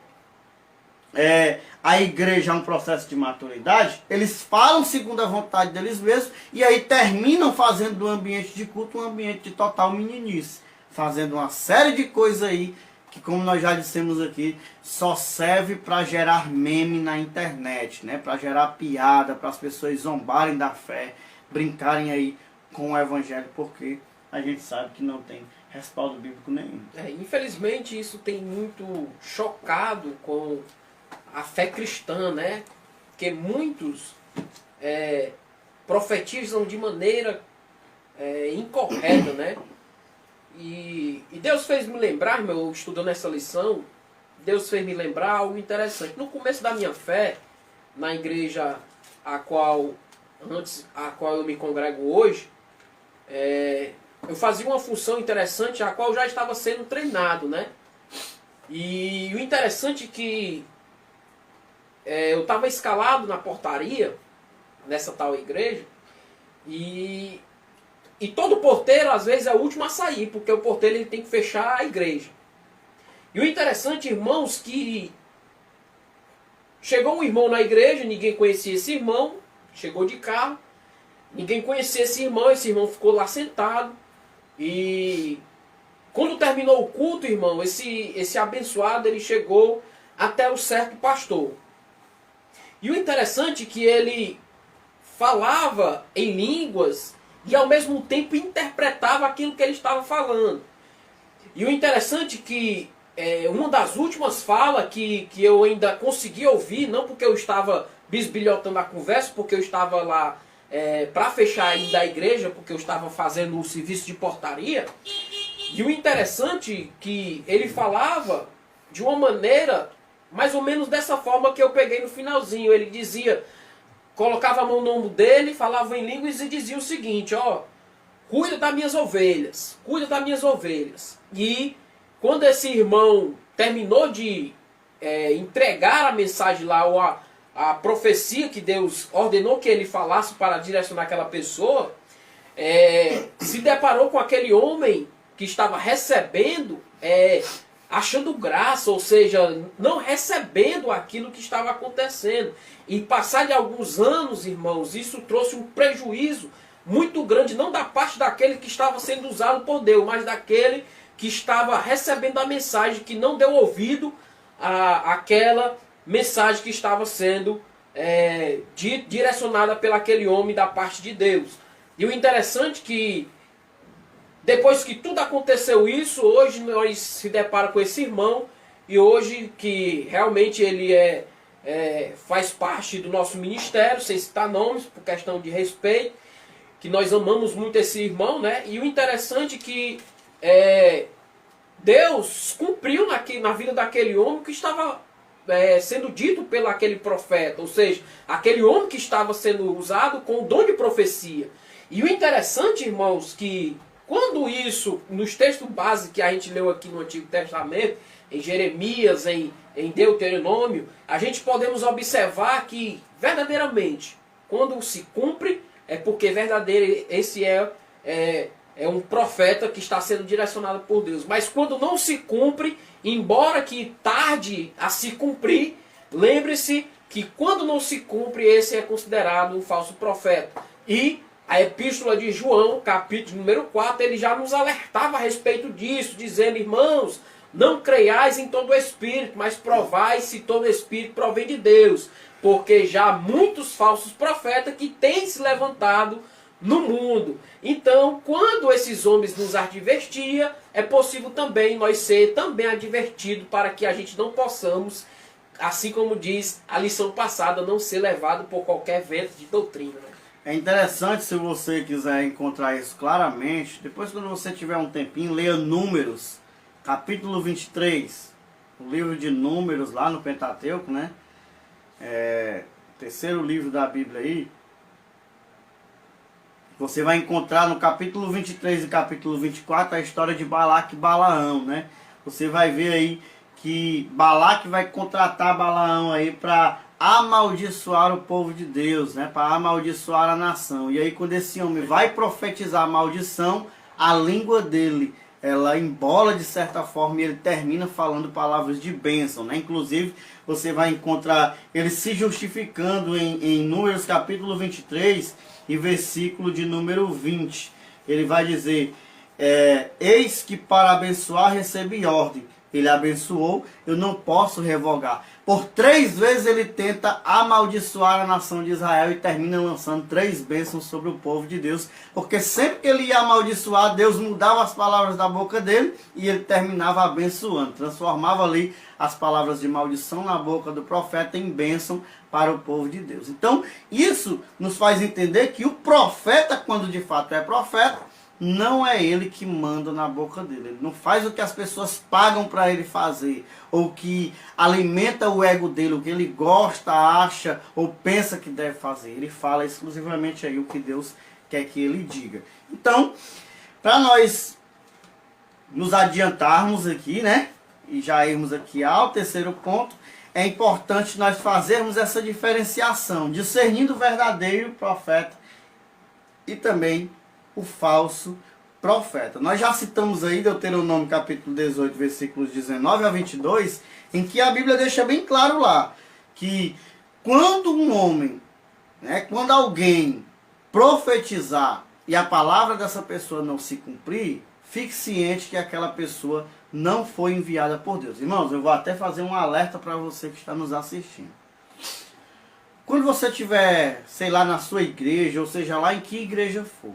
a igreja a um processo de maturidade, eles falam segundo a vontade deles mesmos e aí terminam fazendo do ambiente de culto um ambiente de total meninice. Fazendo uma série de coisas aí que, como nós já dissemos aqui, só serve para gerar meme na internet, né? Para gerar piada, para as pessoas zombarem da fé, brincarem aí com o evangelho, porque a gente sabe que não tem respaldo bíblico nenhum. Infelizmente isso tem muito chocado com a fé cristã, né? Porque muitos profetizam de maneira incorreta, né? E Deus fez me lembrar, estudando essa lição, Deus fez me lembrar algo interessante. No começo da minha fé, na igreja a qual eu me congrego hoje, eu fazia uma função interessante, a qual eu já estava sendo treinado, né? E o interessante é que eu estava escalado na portaria, nessa tal igreja, e todo porteiro, às vezes, é o último a sair, porque o porteiro ele tem que fechar a igreja. E o interessante, irmãos, que chegou um irmão na igreja, ninguém conhecia esse irmão, chegou de carro, ninguém conhecia esse irmão ficou lá sentado, e quando terminou o culto, irmão, esse abençoado, ele chegou até o certo pastor. E o interessante é que ele falava em línguas e ao mesmo tempo interpretava aquilo que ele estava falando. E o interessante é que uma das últimas falas que eu ainda consegui ouvir, não porque eu estava bisbilhotando a conversa, porque eu estava lá para fechar ainda a igreja, porque eu estava fazendo o serviço de portaria. E o interessante é que ele falava de uma maneira mais ou menos dessa forma que eu peguei no finalzinho. Ele dizia, colocava a mão no ombro dele, falava em línguas e dizia o seguinte, ó, cuida das minhas ovelhas, cuida das minhas ovelhas. E quando esse irmão terminou de entregar a mensagem lá, ou a profecia que Deus ordenou que ele falasse para direcionar aquela pessoa, se deparou com aquele homem que estava recebendo, achando graça, ou seja, não recebendo aquilo que estava acontecendo. E passar de alguns anos, irmãos, isso trouxe um prejuízo muito grande, não da parte daquele que estava sendo usado por Deus, mas daquele que estava recebendo a mensagem, que não deu ouvido àquela mensagem que estava sendo direcionada pelaquele homem da parte de Deus. E o interessante é que depois que tudo aconteceu isso, hoje nós se depara com esse irmão, e hoje que realmente ele faz parte do nosso ministério, sem citar nomes, por questão de respeito, que nós amamos muito esse irmão, né? E o interessante é que Deus cumpriu na vida daquele homem que estava sendo dito pelo aquele profeta, ou seja, aquele homem que estava sendo usado com o dom de profecia. E o interessante, irmãos, que quando isso, nos textos básicos que a gente leu aqui no Antigo Testamento, em Jeremias, em Deuteronômio, a gente podemos observar que, verdadeiramente, quando se cumpre, é porque verdadeiro esse é um profeta que está sendo direcionado por Deus. Mas quando não se cumpre, embora que tarde a se cumprir, lembre-se que quando não se cumpre, esse é considerado um falso profeta. E a epístola de João, capítulo número 4, ele já nos alertava a respeito disso, dizendo, irmãos, não creiais em todo espírito, mas provai se todo espírito provém de Deus, porque já há muitos falsos profetas que têm se levantado no mundo. Então, quando esses homens nos advertiam, é possível também nós ser também advertidos para que a gente não possamos, assim como diz a lição passada, não ser levado por qualquer vento de doutrina, né? É interessante, se você quiser encontrar isso claramente, depois quando você tiver um tempinho, leia Números, capítulo 23, o livro de Números lá no Pentateuco, né? Terceiro livro da Bíblia aí. Você vai encontrar no capítulo 23 e capítulo 24 a história de Balaque e Balaão, né? Você vai ver aí que Balaque vai contratar Balaão aí para amaldiçoar o povo de Deus, né? Para amaldiçoar a nação. E aí quando esse homem vai profetizar a maldição, a língua dele, ela embola de certa forma e ele termina falando palavras de bênção, né? Inclusive, você vai encontrar ele se justificando em Números capítulo 23 e versículo de número 20. Ele vai dizer, eis que para abençoar recebi ordem. Ele abençoou, eu não posso revogar. Por 3 vezes ele tenta amaldiçoar a nação de Israel e termina lançando 3 bênçãos sobre o povo de Deus. Porque sempre que ele ia amaldiçoar, Deus mudava as palavras da boca dele e ele terminava abençoando. Transformava ali as palavras de maldição na boca do profeta em bênção para o povo de Deus. Então, isso nos faz entender que o profeta, quando de fato é profeta, não é ele que manda na boca dele. Ele não faz o que as pessoas pagam para ele fazer, ou que alimenta o ego dele, o que ele gosta, acha ou pensa que deve fazer. Ele fala exclusivamente aí o que Deus quer que ele diga. Então, Para nós nos adiantarmos aqui, né? E já irmos aqui ao terceiro ponto, é importante nós fazermos essa diferenciação, discernindo o verdadeiro profeta e também o falso profeta. Nós já citamos aí Deuteronômio capítulo 18, versículos 19 a 22, em que a Bíblia deixa bem claro lá, que quando um homem, né, quando alguém profetizar e a palavra dessa pessoa não se cumprir, fique ciente que aquela pessoa não foi enviada por Deus. Irmãos, eu vou até fazer um alerta para você que está nos assistindo. Quando você estiver, sei lá, na sua igreja, ou seja lá em que igreja for,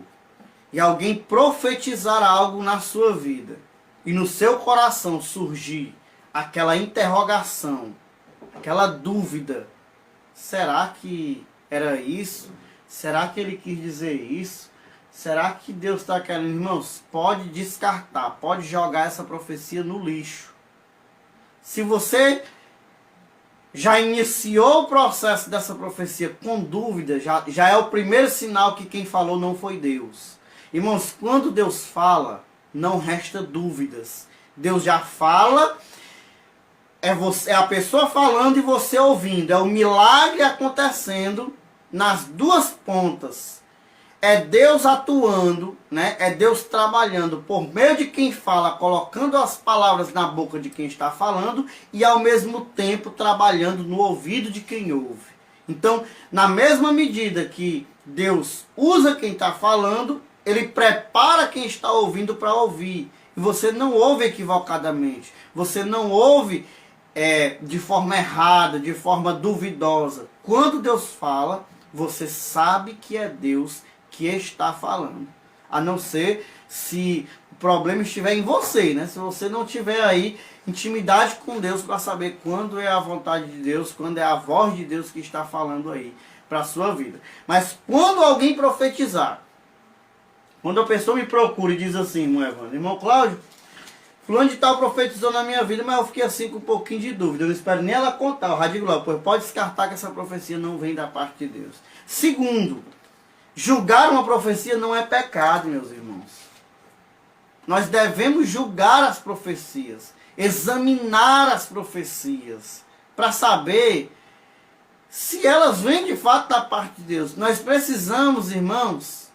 e alguém profetizar algo na sua vida, e no seu coração surgir aquela interrogação, aquela dúvida, será que era isso? Será que ele quis dizer isso? Será que Deus está querendo? Irmãos, pode descartar, pode jogar essa profecia no lixo. Se você já iniciou o processo dessa profecia com dúvida, já é o primeiro sinal que quem falou não foi Deus. Irmãos, quando Deus fala, não resta dúvidas. Deus já fala, é a pessoa falando e você ouvindo. É o milagre acontecendo nas duas pontas. É Deus atuando, né? É Deus trabalhando por meio de quem fala, colocando as palavras na boca de quem está falando e ao mesmo tempo trabalhando no ouvido de quem ouve. Então, na mesma medida que Deus usa quem está falando, Ele prepara quem está ouvindo para ouvir. E você não ouve equivocadamente. Você não ouve de forma errada, de forma duvidosa. Quando Deus fala, você sabe que é Deus que está falando. A não ser se o problema estiver em você, né? Se você não tiver aí intimidade com Deus para saber quando é a vontade de Deus, quando é a voz de Deus que está falando aí para a sua vida. Mas quando alguém profetizar, quando a pessoa me procura e diz assim, irmão Cláudio, fulano de tal profetizou na minha vida, mas eu fiquei assim com um pouquinho de dúvida. Eu não espero nem ela contar. Eu já digo lá, pois pode descartar que essa profecia não vem da parte de Deus. Segundo, julgar uma profecia não é pecado, meus irmãos. Nós devemos julgar as profecias, examinar as profecias, para saber se elas vêm de fato da parte de Deus. Nós precisamos, irmãos,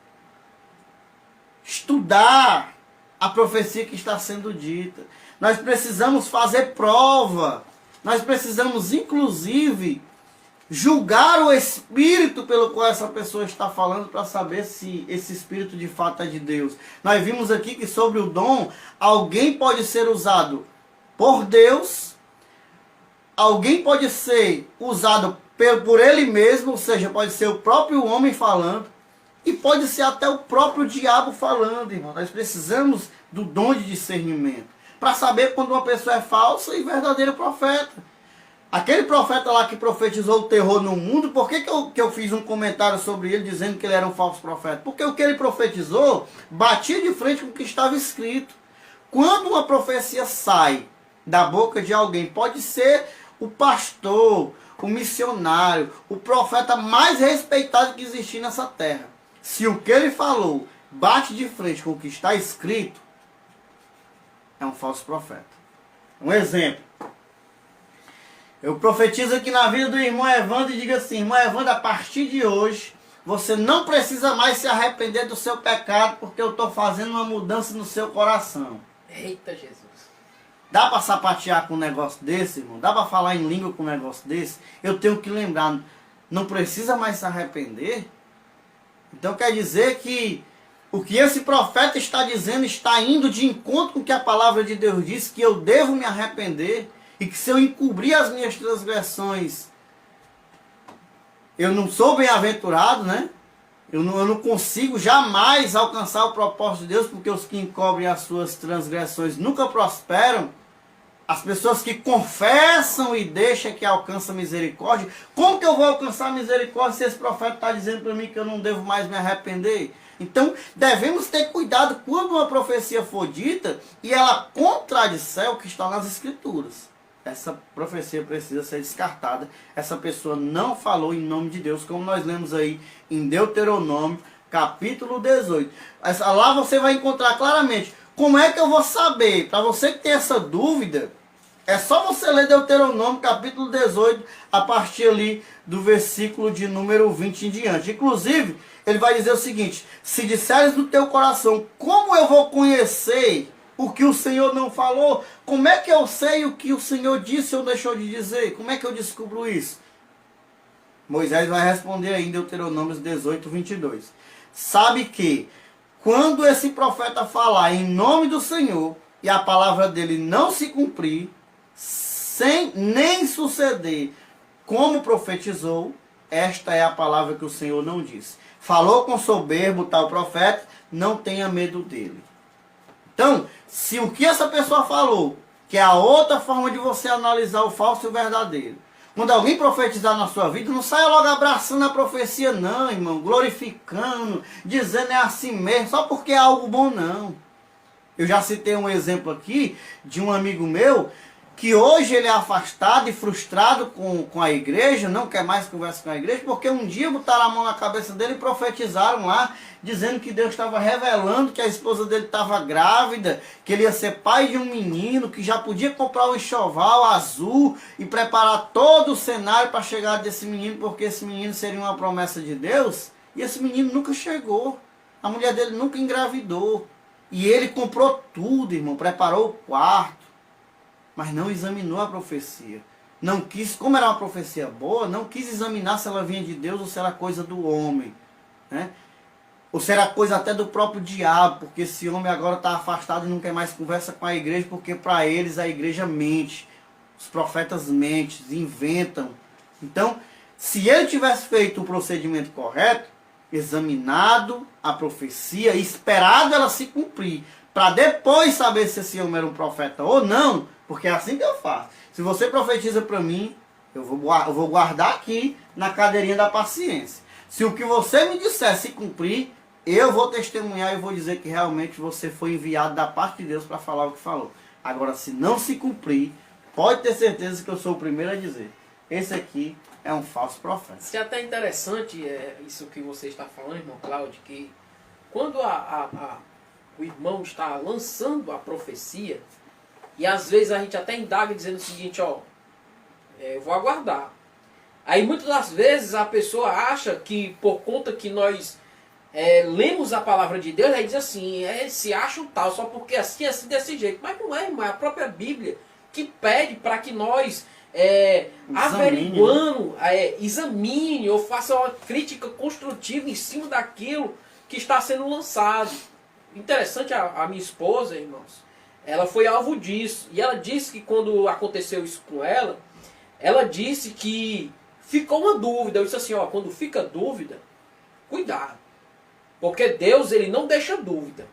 estudar a profecia que está sendo dita. Nós precisamos fazer prova. Nós precisamos, inclusive, julgar o espírito pelo qual essa pessoa está falando para saber se esse espírito de fato é de Deus. Nós vimos aqui que sobre o dom, alguém pode ser usado por Deus, alguém pode ser usado por ele mesmo, ou seja, pode ser o próprio homem falando, e pode ser até o próprio diabo falando, irmão. Nós precisamos do dom de discernimento para saber quando uma pessoa é falsa e verdadeiro profeta. Aquele profeta lá que profetizou o terror no mundo, por que eu fiz um comentário sobre ele dizendo que ele era um falso profeta? Porque o que ele profetizou batia de frente com o que estava escrito. Quando uma profecia sai da boca de alguém, pode ser o pastor, o missionário, o profeta mais respeitado que existir nessa terra. Se o que ele falou bate de frente com o que está escrito, é um falso profeta. Um exemplo. Eu profetizo aqui na vida do irmão Evandro e digo assim, irmão Evandro, a partir de hoje, você não precisa mais se arrepender do seu pecado, porque eu estou fazendo uma mudança no seu coração. Eita Jesus. Dá para sapatear com um negócio desse, irmão? Dá para falar em língua com um negócio desse? Eu tenho que lembrar, não precisa mais se arrepender? Então quer dizer que o que esse profeta está dizendo está indo de encontro com o que a palavra de Deus diz, que eu devo me arrepender. E que se eu encobrir as minhas transgressões, eu não sou bem-aventurado, né? Eu não consigo jamais alcançar o propósito de Deus, porque os que encobrem as suas transgressões nunca prosperam. As pessoas que confessam e deixam que alcançam misericórdia, como que eu vou alcançar misericórdia se esse profeta está dizendo para mim que eu não devo mais me arrepender? Então, devemos ter cuidado quando uma profecia for dita e ela contradisser o que está nas Escrituras. Essa profecia precisa ser descartada. Essa pessoa não falou em nome de Deus, como nós lemos aí em Deuteronômio, capítulo 18. Lá você vai encontrar claramente. Como é que eu vou saber? Para você que tem essa dúvida, é só você ler Deuteronômio, capítulo 18, a partir ali do versículo de número 20 em diante. Inclusive, ele vai dizer o seguinte: se disseres no teu coração, como eu vou conhecer o que o Senhor não falou? Como é que eu sei o que o Senhor disse ou deixou de dizer? Como é que eu descubro isso? Moisés vai responder aí em Deuteronômio 18, 22. Sabe que quando esse profeta falar em nome do Senhor e a palavra dele não se cumprir, sem nem suceder como profetizou, esta é a palavra que o Senhor não disse. Falou com soberbo tal profeta, não tenha medo dele. Então, se o que essa pessoa falou, que é a outra forma de você analisar o falso e o verdadeiro, quando alguém profetizar na sua vida, não saia logo abraçando a profecia não, irmão, glorificando, dizendo é assim mesmo, só porque é algo bom não. Eu já citei um exemplo aqui de um amigo meu, que hoje ele é afastado e frustrado com a igreja, não quer mais conversa com a igreja, porque um dia botaram a mão na cabeça dele e profetizaram lá, dizendo que Deus estava revelando que a esposa dele estava grávida, que ele ia ser pai de um menino, que já podia comprar o enxoval azul e preparar todo o cenário para a chegada desse menino, porque esse menino seria uma promessa de Deus, e esse menino nunca chegou, a mulher dele nunca engravidou, e ele comprou tudo, irmão, preparou o quarto, mas não examinou a profecia. Não quis, como era uma profecia boa, não quis examinar se ela vinha de Deus ou se era coisa do homem, né? Ou se era coisa até do próprio diabo, porque esse homem agora está afastado e não quer mais conversa com a igreja, porque para eles a igreja mente, os profetas mentem, inventam. Então, se ele tivesse feito o procedimento correto, examinado a profecia, esperado ela se cumprir, para depois saber se esse homem era um profeta ou não, porque é assim que eu faço. Se você profetiza para mim, eu vou guardar aqui na cadeirinha da paciência. Se o que você me disser se cumprir, eu vou testemunhar e vou dizer que realmente você foi enviado da parte de Deus para falar o que falou. Agora, se não se cumprir, pode ter certeza que eu sou o primeiro a dizer: esse aqui é um falso profeta. Isso é até interessante, isso que você está falando, irmão Cláudio, que quando o irmão está lançando a profecia, e às vezes a gente até indaga dizendo o seguinte, ó, eu vou aguardar. Aí muitas das vezes a pessoa acha que por conta que nós lemos a palavra de Deus, aí diz assim, se acha um tal, só porque assim desse jeito. Mas não é, irmão, é a própria Bíblia que pede para que nós averiguando, examine ou faça uma crítica construtiva em cima daquilo que está sendo lançado. Interessante, a minha esposa, irmãos, ela foi alvo disso. E ela disse que quando aconteceu isso com ela disse que ficou uma dúvida. Eu disse assim, ó, quando fica dúvida, cuidado. Porque Deus, ele não deixa dúvida.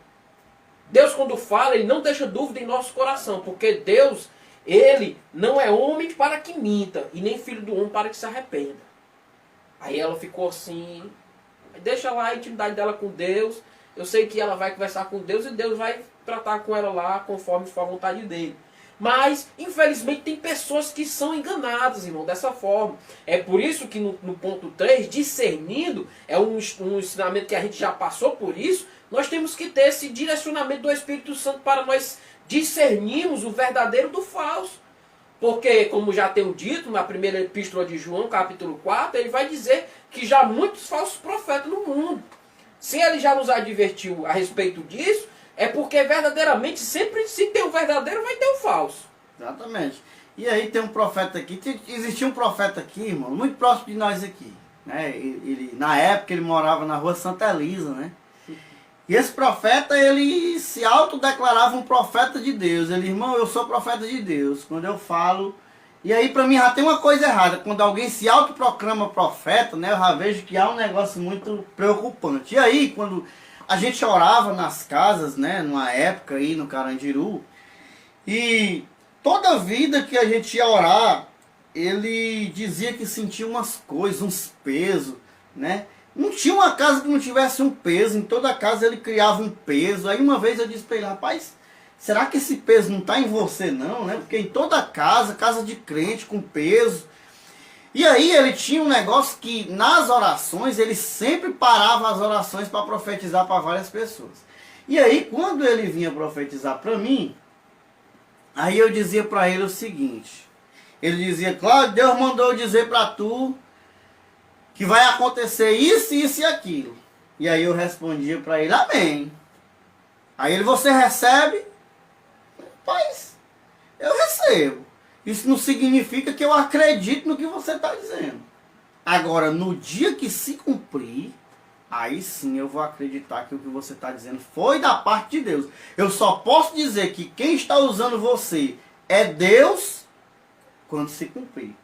Deus, quando fala, ele não deixa dúvida em nosso coração. Porque Deus, ele não é homem para que minta, e nem filho do homem para que se arrependa. Aí ela ficou assim, deixa lá a intimidade dela com Deus. Eu sei que ela vai conversar com Deus e Deus vai tratar com ela lá conforme for a vontade dele. Mas, infelizmente, tem pessoas que são enganadas, irmão, dessa forma. É por isso que no ponto 3, discernindo, é um ensinamento que a gente já passou por isso, nós temos que ter esse direcionamento do Espírito Santo para nós discernirmos o verdadeiro do falso. Porque, como já tenho dito, na primeira epístola de João, capítulo 4, ele vai dizer que já há muitos falsos profetas no mundo. Se ele já nos advertiu a respeito disso, é porque verdadeiramente sempre se tem o verdadeiro, vai ter o falso. Exatamente. E aí tem um profeta aqui, existia um profeta aqui, irmão, muito próximo de nós aqui. Né? Na época ele morava na rua Santa Elisa, né? E esse profeta, ele se autodeclarava um profeta de Deus. Ele, irmão, eu sou profeta de Deus. Quando eu falo... E aí pra mim já tem uma coisa errada. Quando alguém se autoproclama profeta, né? Eu já vejo que há um negócio muito preocupante. E aí, quando a gente orava nas casas, né? Numa época aí no Carandiru. E toda vida que a gente ia orar, ele dizia que sentia umas coisas, uns pesos, né? Não tinha uma casa que não tivesse um peso. Em toda casa ele criava um peso. Aí uma vez eu disse para ele, rapaz, será que esse peso não está em você não, né? Porque em toda casa, casa de crente com peso. E aí ele tinha um negócio que nas orações, ele sempre parava as orações para profetizar para várias pessoas. E aí quando ele vinha profetizar para mim, aí eu dizia para ele o seguinte, ele dizia, Cláudio, Deus mandou dizer para tu que vai acontecer isso, isso e aquilo. E aí eu respondia para ele, amém. Aí ele, você recebe? Pois, eu recebo. Isso não significa que eu acredito no que você está dizendo. Agora, no dia que se cumprir, aí sim eu vou acreditar que o que você está dizendo foi da parte de Deus. Eu só posso dizer que quem está usando você é Deus quando se cumprir.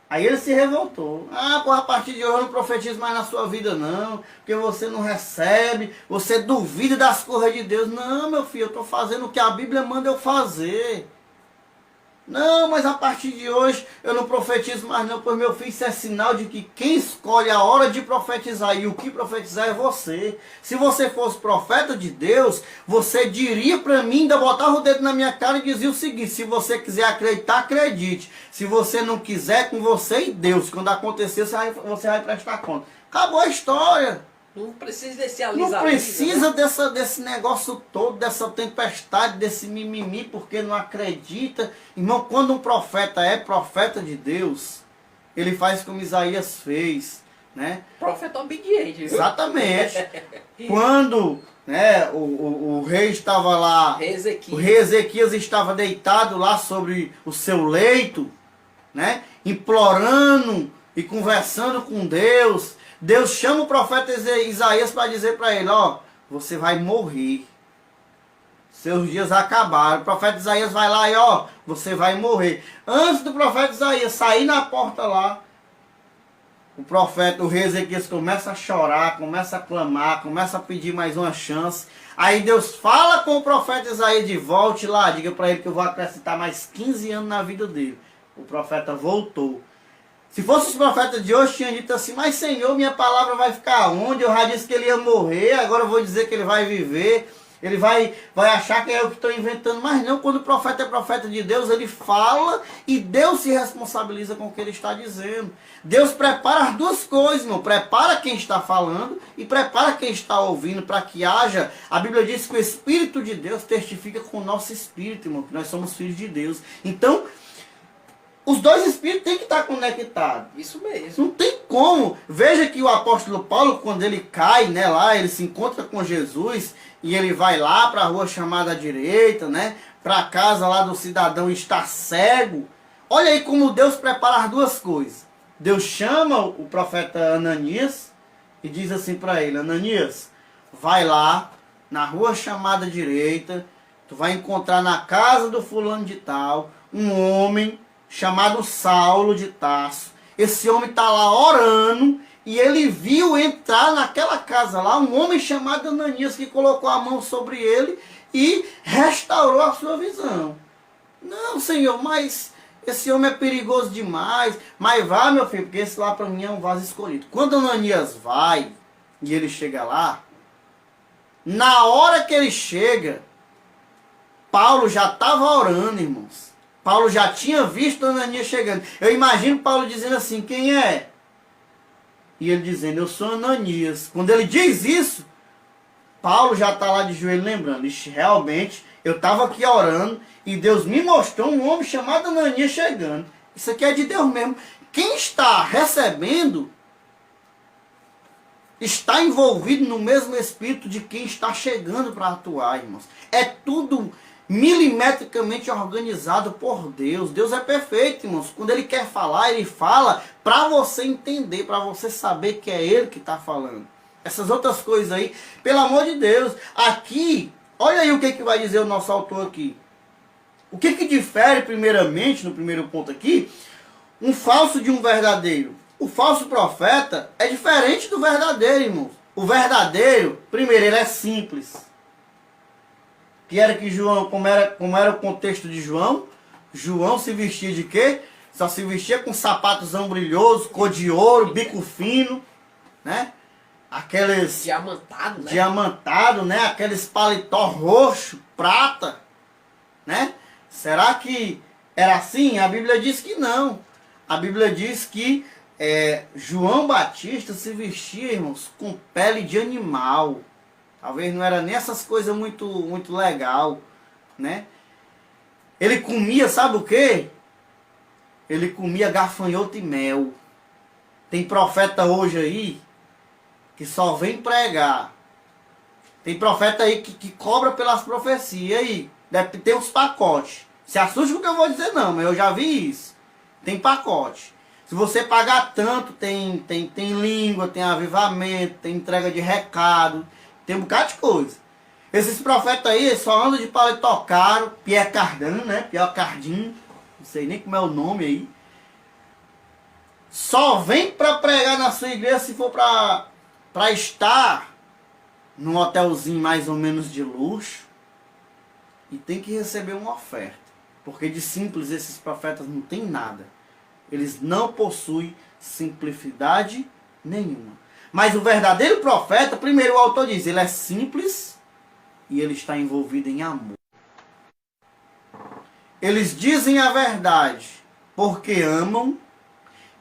Aí ele se revoltou. Ah, porra, a partir de hoje eu não profetizo mais na sua vida não, porque você não recebe, você duvida das coisas de Deus. Não, meu filho, eu estou fazendo o que a Bíblia manda eu fazer. Não, mas a partir de hoje eu não profetizo mais não, pois meu filho, isso é sinal de que quem escolhe a hora de profetizar e o que profetizar é você. Se você fosse profeta de Deus, você diria para mim, ainda botava o dedo na minha cara e dizia o seguinte, se você quiser acreditar, acredite. Se você não quiser, com você e Deus. Quando acontecer, você vai prestar conta. Acabou a história. Não precisa desse alisa-alisa, Não precisa, né? desse negócio todo, dessa tempestade, desse mimimi, porque não acredita. Irmão, quando um profeta é profeta de Deus, ele faz como Isaías fez, né? Profeta obediente, viu? Exatamente. Quando, né, o rei estava lá, o rei Ezequias estava deitado lá sobre o seu leito, né, implorando e conversando com Deus. Deus chama o profeta Isaías para dizer para ele, ó, você vai morrer. Seus dias acabaram. O profeta Isaías vai lá e ó, você vai morrer. Antes do profeta Isaías sair na porta lá, o rei Ezequias começa a chorar, começa a clamar, começa a pedir mais uma chance. Aí Deus fala com o profeta Isaías de volte lá, diga para ele que eu vou acrescentar mais 15 anos na vida dele. O profeta voltou. Se fosse os profetas de hoje, tinham dito assim, mas Senhor, minha palavra vai ficar onde? Eu já disse que ele ia morrer, agora eu vou dizer que ele vai viver. Ele vai achar que é eu que estou inventando. Mas não, quando o profeta é profeta de Deus, ele fala e Deus se responsabiliza com o que ele está dizendo. Deus prepara as duas coisas, irmão. Prepara quem está falando e prepara quem está ouvindo para que haja. A Bíblia diz que o Espírito de Deus testifica com o nosso espírito, irmão, que nós somos filhos de Deus. Então, os dois espíritos têm que estar conectados. Isso mesmo. Não tem como. Veja que o apóstolo Paulo, quando ele cai, né, lá, ele se encontra com Jesus e ele vai lá para a rua chamada à direita, né, para a casa lá do cidadão está cego. Olha aí como Deus prepara as duas coisas. Deus chama o profeta Ananias e diz assim para ele, Ananias, vai lá na rua chamada à direita, tu vai encontrar na casa do fulano de tal, um homem chamado Saulo de Tarso. Esse homem está lá orando e ele viu entrar naquela casa lá um homem chamado Ananias que colocou a mão sobre ele e restaurou a sua visão. Não, Senhor, mas esse homem é perigoso demais. Mas vá, meu filho, porque esse lá para mim é um vaso escolhido. Quando Ananias vai e ele chega lá, na hora que ele chega, Paulo já estava orando, irmãos. Paulo já tinha visto Ananias chegando. Eu imagino Paulo dizendo assim, quem é? E ele dizendo, eu sou Ananias. Quando ele diz isso, Paulo já está lá de joelho lembrando. Ixi, realmente, eu estava aqui orando e Deus me mostrou um homem chamado Ananias chegando. Isso aqui é de Deus mesmo. Quem está recebendo está envolvido no mesmo espírito de quem está chegando para atuar, irmãos. É tudo milimetricamente organizado por Deus. Deus é perfeito, irmãos. Quando Ele quer falar, Ele fala para você entender, para você saber que é Ele que está falando. Essas outras coisas aí, pelo amor de Deus. Aqui, olha aí o que vai dizer o nosso autor aqui. O que difere primeiramente, no primeiro ponto aqui, um falso de um verdadeiro? O falso profeta é diferente do verdadeiro, irmãos. O verdadeiro, primeiro, ele é simples. Que era que João, como era o contexto de João? João se vestia de quê? Só se vestia com sapatozão brilhoso, cor de ouro, bico fino, né? Aqueles... Diamantado, né? Diamantado, né? Aqueles paletó roxo, prata, né? Será que era assim? A Bíblia diz que não. A Bíblia diz que João Batista se vestia, irmãos, com pele de animal. Talvez não era nem essas coisas muito legal, né? Ele comia, sabe o quê? Ele comia gafanhoto e mel. Tem profeta hoje aí que só vem pregar. Tem profeta aí que cobra pelas profecias. E aí, deve ter uns pacotes. Se assuste com o que eu vou dizer não, mas eu já vi isso. Tem pacote. Se você pagar tanto, tem língua, tem avivamento, tem entrega de recado, tem um bocado de coisa. Esses profetas aí só andam de paletó caro, Pierre Cardin, né? Pierre Cardin, não sei nem como é o nome aí. Só vem para pregar na sua igreja se for para estar num hotelzinho mais ou menos de luxo e tem que receber uma oferta. Porque de simples esses profetas não tem nada. Eles não possuem simplicidade nenhuma. Mas o verdadeiro profeta, primeiro o autor diz, ele é simples e ele está envolvido em amor. Eles dizem a verdade porque amam.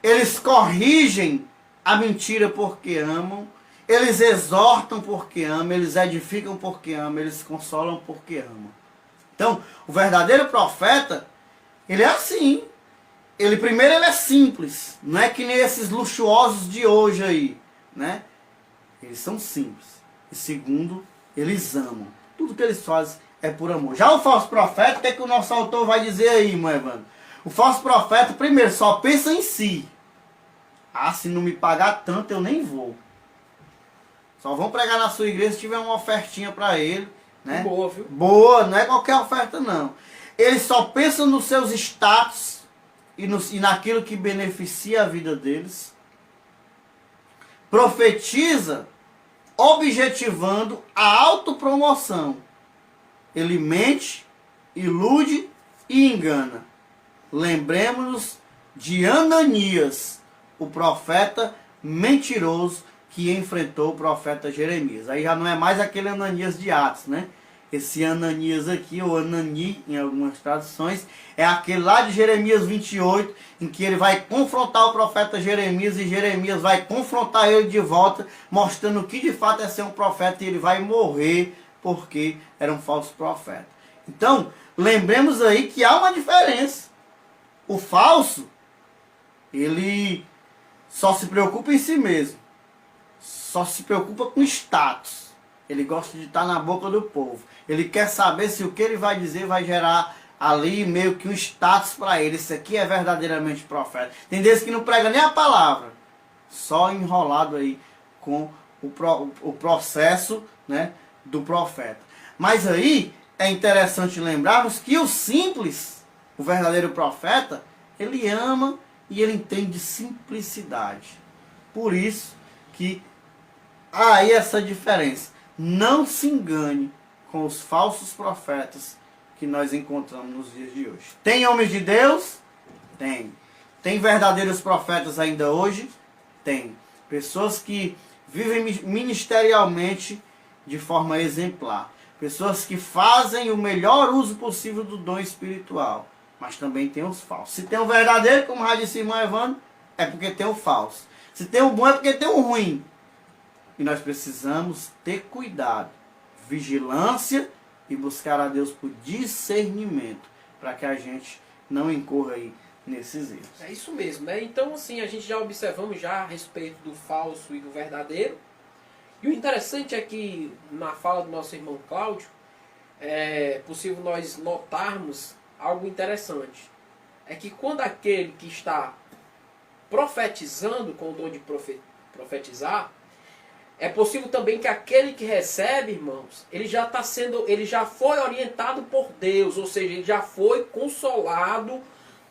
Eles corrigem a mentira porque amam. Eles exortam porque amam. Eles edificam porque amam. Eles consolam porque amam. Então, o verdadeiro profeta, ele é assim. Primeiro ele é simples, não é que nem esses luxuosos de hoje aí, né? Eles são simples. E segundo, eles amam. Tudo que eles fazem é por amor. Já o falso profeta, o que é que o nosso autor vai dizer aí, irmão Evandro? O falso profeta, primeiro, só pensa em si. Ah, se não me pagar tanto, eu nem vou. Só vão pregar na sua igreja se tiver uma ofertinha para ele, né? Boa, viu? Boa, não é qualquer oferta, não. Eles só pensam nos seus status e naquilo que beneficia a vida deles. Profetiza objetivando a autopromoção. Ele mente, ilude e engana. Lembremos-nos de Ananias, o profeta mentiroso que enfrentou o profeta Jeremias. Aí já não é mais aquele Ananias de Atos, né? Esse Ananias aqui, ou Anani, em algumas traduções, é aquele lá de Jeremias 28, em que ele vai confrontar o profeta Jeremias, e Jeremias vai confrontar ele de volta, mostrando o que de fato é ser um profeta, e ele vai morrer porque era um falso profeta. Então, lembremos aí que há uma diferença. O falso, ele só se preocupa em si mesmo, só se preocupa com status. Ele gosta de estar na boca do povo. Ele quer saber se o que ele vai dizer vai gerar ali meio que um status para ele. Esse aqui é verdadeiramente profeta. Tem desses que não prega nem a palavra. Só enrolado aí com o processo, né, do profeta. Mas aí é interessante lembrarmos que o simples, o verdadeiro profeta, ele ama e ele entende simplicidade. Por isso que há aí essa diferença. Não se engane com os falsos profetas que nós encontramos nos dias de hoje. Tem homens de Deus? Tem. Tem verdadeiros profetas ainda hoje? Tem. Pessoas que vivem ministerialmente de forma exemplar. Pessoas que fazem o melhor uso possível do dom espiritual. Mas também tem os falsos. Se tem o verdadeiro, como já disse o irmão Evandro, é porque tem o falso. Se tem o bom, é porque tem o ruim. E nós precisamos ter cuidado, vigilância e buscar a Deus por discernimento, para que a gente não incorra aí nesses erros. É isso mesmo, né? Então, assim, a gente já observamos já a respeito do falso e do verdadeiro. E o interessante é que, na fala do nosso irmão Cláudio, é possível nós notarmos algo interessante. É que quando aquele que está profetizando com o dom de profetizar, é possível também que aquele que recebe, irmãos, ele já foi orientado por Deus, ou seja, ele já foi consolado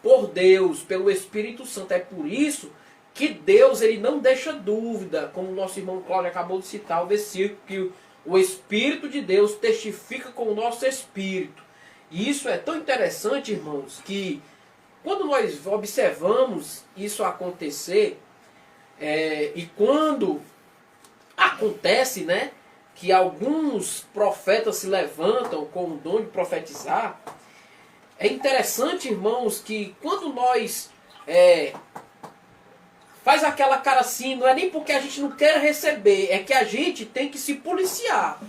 por Deus, pelo Espírito Santo. É por isso que Deus, ele não deixa dúvida, como o nosso irmão Cláudio acabou de citar o versículo, que o Espírito de Deus testifica com o nosso espírito. E isso é tão interessante, irmãos, que quando nós observamos isso acontecer, e quando acontece, né, que alguns profetas se levantam com o dom de profetizar, é interessante, irmãos, que quando nós faz aquela cara assim, não é nem porque a gente não quer receber, é que a gente tem que se policiar.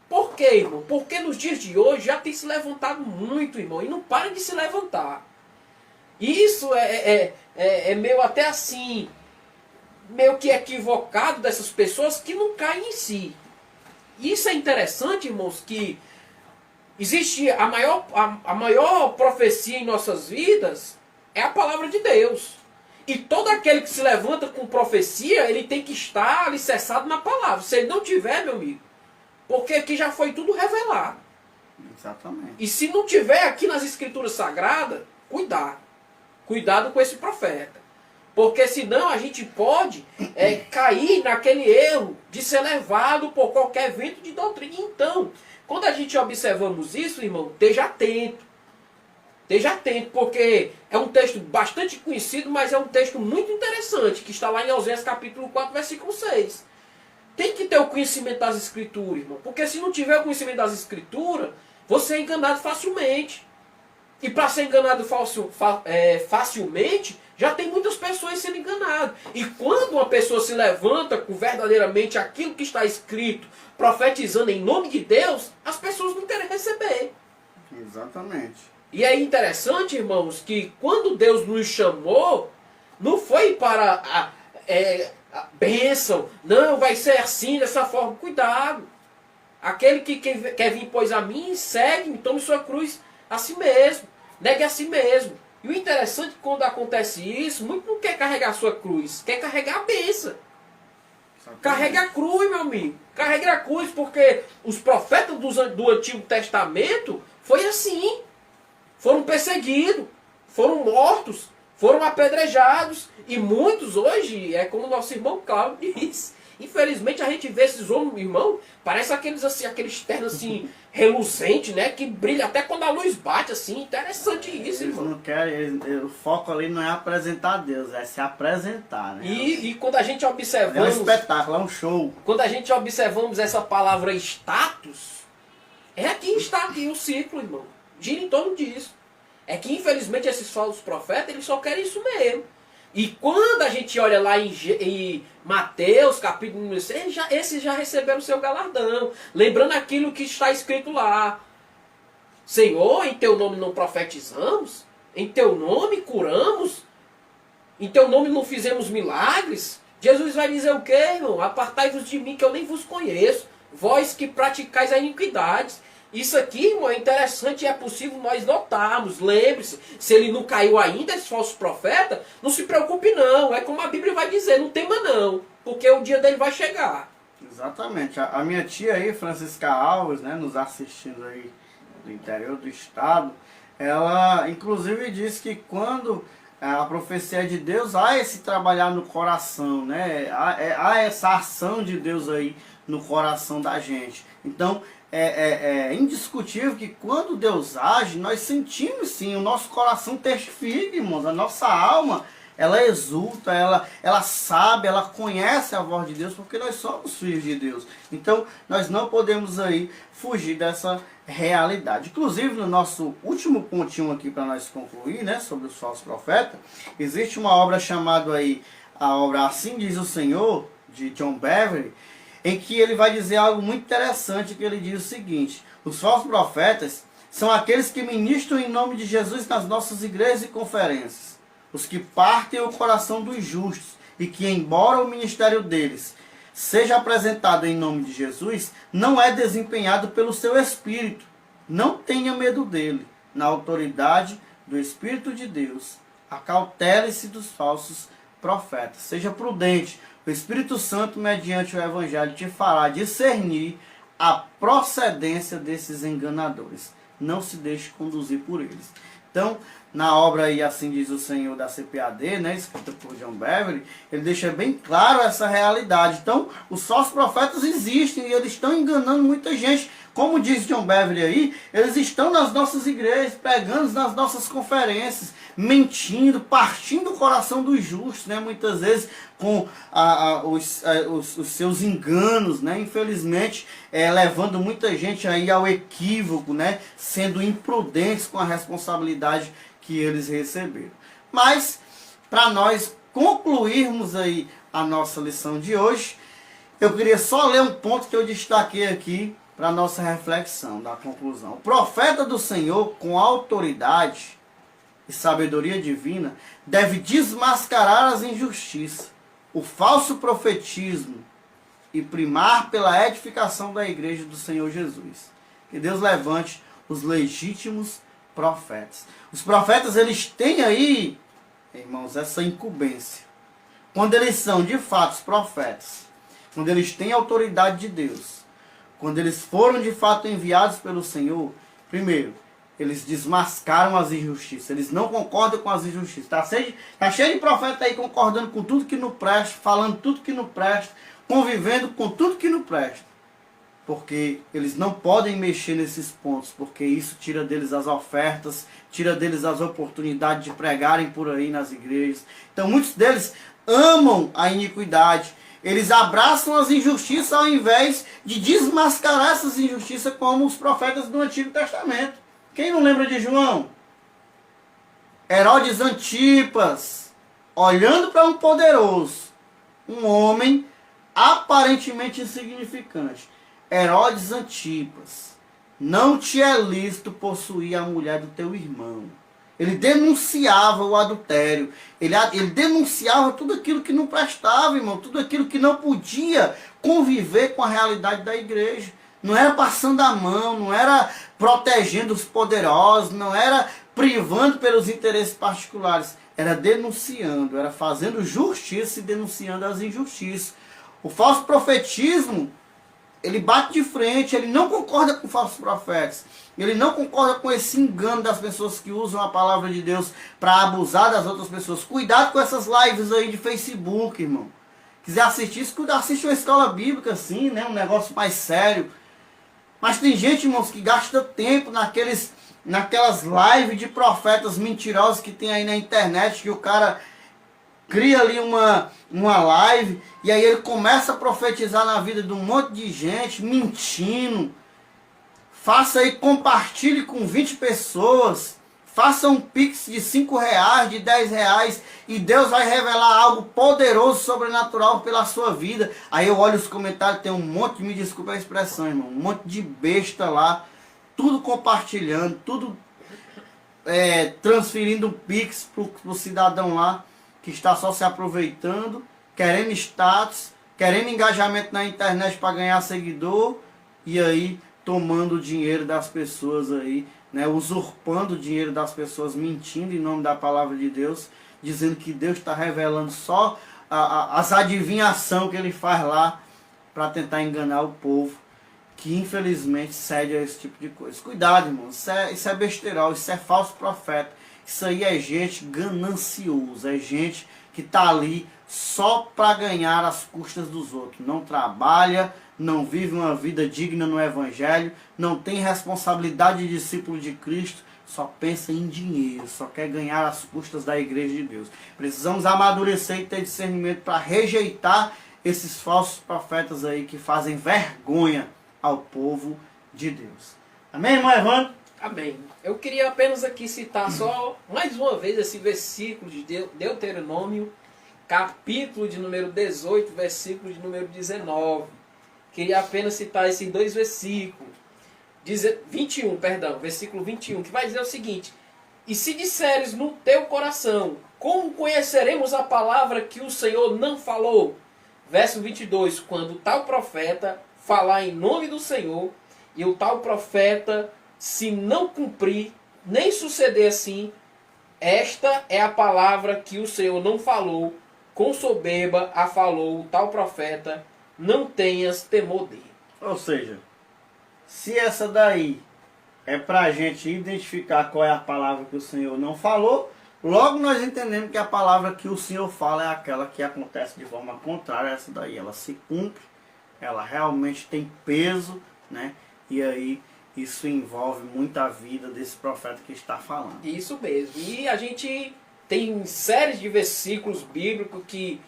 Por quê, irmão? Porque nos dias de hoje já tem se levantado muito, irmão, e não para de se levantar. Isso é meio até assim, meio que equivocado dessas pessoas que não caem em si. Isso é interessante, irmãos, que existe a maior profecia em nossas vidas é a palavra de Deus. E todo aquele que se levanta com profecia, ele tem que estar alicerçado na palavra. Se ele não tiver, meu amigo, porque aqui já foi tudo revelado. Exatamente. E se não tiver aqui nas Escrituras Sagradas, cuidado. Cuidado com esse profeta. Porque senão a gente pode cair naquele erro de ser levado por qualquer vento de doutrina. Então, quando a gente observamos isso, irmão, esteja atento. Esteja atento, porque é um texto bastante conhecido, mas é um texto muito interessante, que está lá em Oséias capítulo 4, versículo 6. Tem que ter o conhecimento das Escrituras, irmão. Porque se não tiver o conhecimento das Escrituras, você é enganado facilmente. E para ser enganado facilmente, já tem muitas pessoas sendo enganadas. E quando uma pessoa se levanta com verdadeiramente aquilo que está escrito, profetizando em nome de Deus, as pessoas não querem receber. Exatamente. E é interessante, irmãos, que quando Deus nos chamou, não foi para a bênção, não, vai ser assim, dessa forma. Cuidado. Aquele que quer vir, pois, a mim, segue-me, tome sua cruz a si mesmo. Negue a si mesmo. E o interessante é que quando acontece isso, muito não quer carregar a sua cruz, quer carregar a bênção. Carrega a cruz, meu amigo. Carrega a cruz, porque os profetas do Antigo Testamento foi assim. Foram perseguidos, foram mortos, foram apedrejados. E muitos hoje, é como o nosso irmão Cláudio diz, infelizmente a gente vê esses homens, irmão, parece aqueles assim, aqueles ternos assim, reluzentes, né? Que brilha até quando a luz bate, assim. Interessante isso, irmão. Eles não querem, o foco ali não é apresentar Deus, é se apresentar, né? E quando a gente observamos... É um espetáculo, é um show. Quando a gente observamos essa palavra status, está aqui o ciclo, irmão. Gira em torno disso. É que, infelizmente, esses falsos profetas, eles só querem isso mesmo. E quando a gente olha lá em Mateus, capítulo 6, esses já receberam o seu galardão. Lembrando aquilo que está escrito lá. Senhor, em teu nome não profetizamos? Em teu nome curamos? Em teu nome não fizemos milagres? Jesus vai dizer o quê, irmão? Apartai-vos de mim, que eu nem vos conheço. Vós que praticais a iniquidade. Isso aqui, irmão, é interessante e é possível nós notarmos. Lembre-se, se ele não caiu ainda, esse falso profeta, não se preocupe não. É como a Bíblia vai dizer, não tema não, porque o dia dele vai chegar. Exatamente. A minha tia aí, Francisca Alves, né, nos assistindo aí do interior do estado, ela inclusive disse que quando a profecia é de Deus, há esse trabalhar no coração, né? Há essa ação de Deus aí no coração da gente. Então, é indiscutível que quando Deus age, nós sentimos sim, o nosso coração testifica, irmãos, a nossa alma, ela exulta, ela sabe, ela conhece a voz de Deus, porque nós somos filhos de Deus. Então, nós não podemos aí fugir dessa realidade. Inclusive, no nosso último pontinho aqui para nós concluir, né, sobre os falsos profetas, existe uma obra chamada aí, a obra Assim Diz o Senhor, de John Beverly, em que ele vai dizer algo muito interessante, que ele diz o seguinte: os falsos profetas são aqueles que ministram em nome de Jesus nas nossas igrejas e conferências, os que partem o coração dos justos e que, embora o ministério deles seja apresentado em nome de Jesus, não é desempenhado pelo seu espírito. Não tenha medo dele. Na autoridade do Espírito de Deus, acautele-se dos falsos profetas. Seja prudente. O Espírito Santo, mediante o Evangelho, te fará discernir a procedência desses enganadores. Não se deixe conduzir por eles. Então, na obra aí, Assim Diz o Senhor, da CPAD, né, escrita por John Beverly, ele deixa bem claro essa realidade. Então, os falsos profetas existem e eles estão enganando muita gente. Como diz John Beverly aí, eles estão nas nossas igrejas, pregando nas nossas conferências, mentindo, partindo o coração dos justos, né, muitas vezes com os seus enganos, né, infelizmente, levando muita gente aí ao equívoco, né, sendo imprudentes com a responsabilidade que eles receberam. Mas, para nós concluirmos aí a nossa lição de hoje, eu queria só ler um ponto que eu destaquei aqui para a nossa reflexão da conclusão. O profeta do Senhor, com autoridade e sabedoria divina, deve desmascarar as injustiças, o falso profetismo e primar pela edificação da igreja do Senhor Jesus. Que Deus levante os legítimos profetas. Os profetas, eles têm aí, irmãos, essa incumbência. Quando eles são de fato os profetas, quando eles têm autoridade de Deus, quando eles foram de fato enviados pelo Senhor, primeiro, eles desmascaram as injustiças. Eles não concordam com as injustiças. Tá cheio de profeta aí concordando com tudo que não presta, falando tudo que não presta, convivendo com tudo que não presta. Porque eles não podem mexer nesses pontos, porque isso tira deles as ofertas, tira deles as oportunidades de pregarem por aí nas igrejas. Então muitos deles amam a iniquidade. Eles abraçam as injustiças ao invés de desmascarar essas injustiças como os profetas do Antigo Testamento. Quem não lembra de João? Herodes Antipas, olhando para um poderoso, um homem aparentemente insignificante. Herodes Antipas, não te é lícito possuir a mulher do teu irmão. Ele denunciava o adultério. Ele denunciava tudo aquilo que não prestava, irmão. Tudo aquilo que não podia conviver com a realidade da igreja. Não era passando a mão, não era protegendo os poderosos, não era privando pelos interesses particulares. Era denunciando, era fazendo justiça e denunciando as injustiças. O falso profetismo, ele bate de frente, ele não concorda com falsos profetas. Ele não concorda com esse engano das pessoas que usam a palavra de Deus para abusar das outras pessoas. Cuidado com essas lives aí de Facebook, irmão. Quiser assistir, assiste uma escola bíblica assim, né? Um negócio mais sério. Mas tem gente, irmãos, que gasta tempo naquelas lives de profetas mentirosos que tem aí na internet, que o cara cria ali uma live e aí ele começa a profetizar na vida de um monte de gente, mentindo. Faça aí, compartilhe com 20 pessoas. Faça um pix de R$5, de R$10 e Deus vai revelar algo poderoso, sobrenatural pela sua vida. Aí eu olho os comentários, tem um monte, me desculpa a expressão, irmão, um monte de besta lá, tudo compartilhando, tudo transferindo um pix pro cidadão lá que está só se aproveitando, querendo status, querendo engajamento na internet para ganhar seguidor e aí tomando o dinheiro das pessoas aí, né, usurpando o dinheiro das pessoas, mentindo em nome da palavra de Deus, dizendo que Deus está revelando só as adivinhações que ele faz lá para tentar enganar o povo, que infelizmente cede a esse tipo de coisa. Cuidado, irmão, isso é besteirol, isso é falso profeta, isso aí é gente gananciosa, é gente que está ali só para ganhar às custas dos outros, não trabalha, não vive uma vida digna no Evangelho, não tem responsabilidade de discípulo de Cristo, só pensa em dinheiro, só quer ganhar às custas da igreja de Deus. Precisamos amadurecer e ter discernimento para rejeitar esses falsos profetas aí que fazem vergonha ao povo de Deus. Amém, irmão Evandro? Amém. Eu queria apenas aqui citar só mais uma vez esse versículo de Deuteronômio, capítulo de número 18, versículo de número 19. Queria apenas citar esses dois versículos. 21, versículo 21, que vai dizer o seguinte: e se disseres no teu coração, como conheceremos a palavra que o Senhor não falou? Verso 22, quando tal profeta falar em nome do Senhor, e o tal profeta, se não cumprir, nem suceder assim, esta é a palavra que o Senhor não falou, com soberba a falou o tal profeta, não tenhas temor dele. Ou seja, se essa daí é para a gente identificar qual é a palavra que o Senhor não falou, logo nós entendemos que a palavra que o Senhor fala é aquela que acontece de forma contrária a essa daí. Ela se cumpre, ela realmente tem peso, né? E aí isso envolve muita vida desse profeta que está falando. Isso mesmo. E a gente tem séries de versículos bíblicos que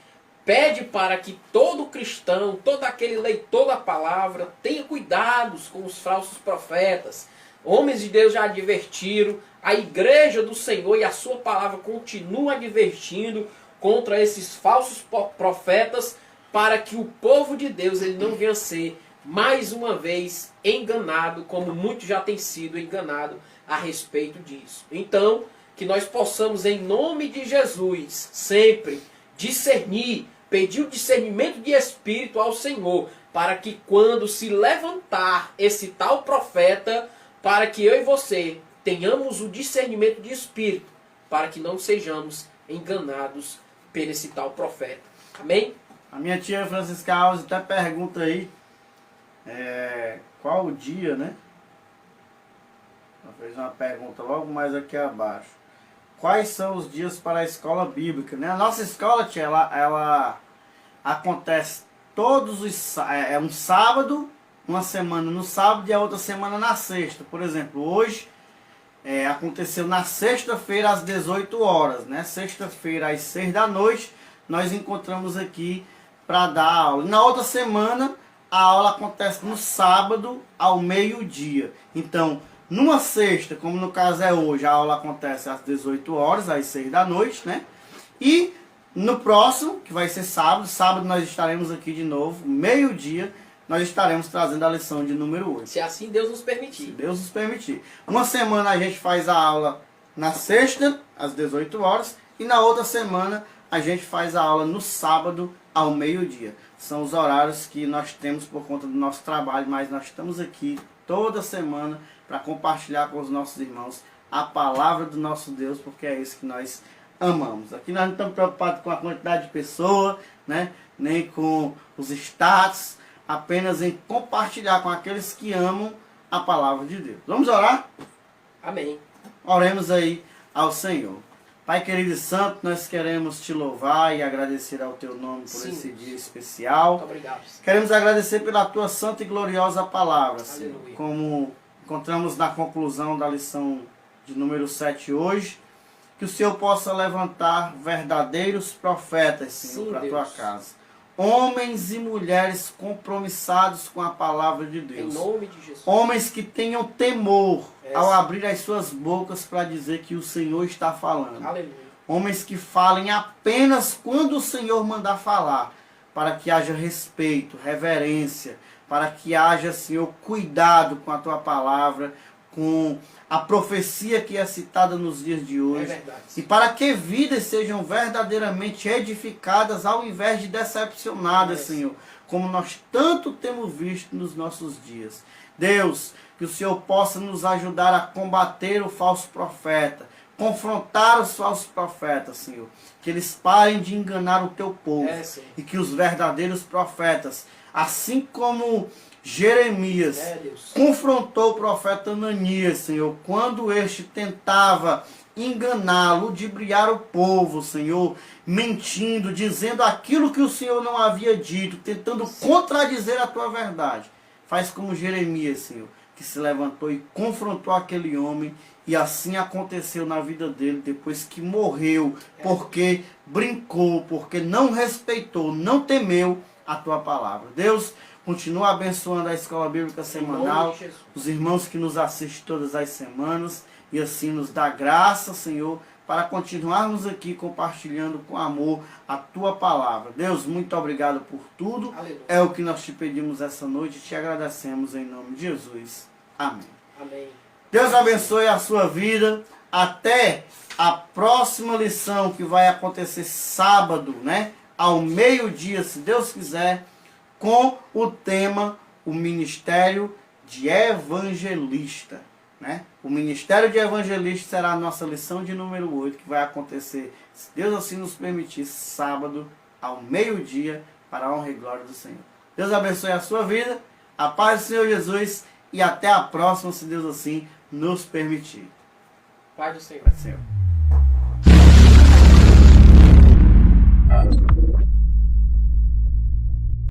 pede para que todo cristão, todo aquele leitor da palavra, tenha cuidados com os falsos profetas. Homens de Deus já advertiram, a igreja do Senhor e a sua palavra continua advertindo contra esses falsos profetas, para que o povo de Deus ele não venha ser mais uma vez enganado, como muitos já têm sido enganados a respeito disso. Então, que nós possamos, em nome de Jesus, sempre discernir, pedir o discernimento de espírito ao Senhor, para que quando se levantar esse tal profeta, para que eu e você tenhamos o discernimento de espírito, para que não sejamos enganados por esse tal profeta. Amém? A minha tia Francisca Alves até pergunta aí, qual o dia, né? Ela fez uma pergunta logo mais aqui abaixo. Quais são os dias para a escola bíblica, né? A nossa escola, tia, ela acontece todos os... um sábado, uma semana no sábado e a outra semana na sexta. Por exemplo, hoje aconteceu na sexta-feira às 18 horas, né? Sexta-feira às 6 da noite, nós encontramos aqui para dar aula. Na outra semana, a aula acontece no sábado ao meio-dia. Então, numa sexta, como no caso é hoje, a aula acontece às 18 horas, às 6 da noite, né? E no próximo, que vai ser sábado nós estaremos aqui de novo, meio-dia, nós estaremos trazendo a lição de número 8. Se assim Deus nos permitir. Se Deus nos permitir. Uma semana a gente faz a aula na sexta, às 18 horas, e na outra semana a gente faz a aula no sábado, ao meio-dia. São os horários que nós temos por conta do nosso trabalho, mas nós estamos aqui toda semana para compartilhar com os nossos irmãos a palavra do nosso Deus, porque é isso que nós amamos. Aqui nós não estamos preocupados com a quantidade de pessoas, né? Nem com os status, apenas em compartilhar com aqueles que amam a palavra de Deus. Vamos orar? Amém. Oremos aí ao Senhor. Pai querido e santo, nós queremos te louvar e agradecer ao teu nome por esse dia especial. Muito obrigado. Queremos agradecer pela tua santa e gloriosa palavra, Senhor. Aleluia. Como encontramos na conclusão da lição de número 7 hoje, que o Senhor possa levantar verdadeiros profetas, Senhor, para a tua casa. Homens e mulheres compromissados com a palavra de Deus. Em nome de Jesus. Homens que tenham temor ao abrir as suas bocas para dizer que o Senhor está falando. Aleluia. Homens que falem apenas quando o Senhor mandar falar, para que haja respeito, reverência, para que haja, Senhor, cuidado com a tua palavra, com a profecia que é citada nos dias de hoje. É verdade. E para que vidas sejam verdadeiramente edificadas ao invés de decepcionadas, Senhor, como nós tanto temos visto nos nossos dias. Deus, que o Senhor possa nos ajudar a combater o falso profeta, confrontar os falsos profetas, Senhor. Que eles parem de enganar o teu povo. E que os verdadeiros profetas, assim como Jeremias confrontou o profeta Ananias, Senhor, quando este tentava enganá-lo, ludibriar o povo, Senhor, mentindo, dizendo aquilo que o Senhor não havia dito, tentando contradizer a tua verdade. Faz como Jeremias, Senhor, que se levantou e confrontou aquele homem, e assim aconteceu na vida dele, depois que morreu, porque brincou, porque não respeitou, não temeu a tua palavra. Deus, continua abençoando a Escola Bíblica Semanal, os irmãos que nos assistem todas as semanas, e assim nos dá graça, Senhor, para continuarmos aqui compartilhando com amor a tua palavra. Deus, muito obrigado por tudo. Aleluia. É o que nós te pedimos essa noite e te agradecemos em nome de Jesus. Amém. Amém. Deus abençoe a sua vida. Até a próxima lição, que vai acontecer sábado, né? Ao meio-dia, se Deus quiser, com o tema o Ministério de Evangelista, né? O Ministério de Evangelista será a nossa lição de número 8, que vai acontecer, se Deus assim nos permitir, sábado ao meio-dia, para a honra e glória do Senhor. Deus abençoe a sua vida, a paz do Senhor Jesus, e até a próxima, se Deus assim nos permitir. Paz do Senhor. Paz do Senhor.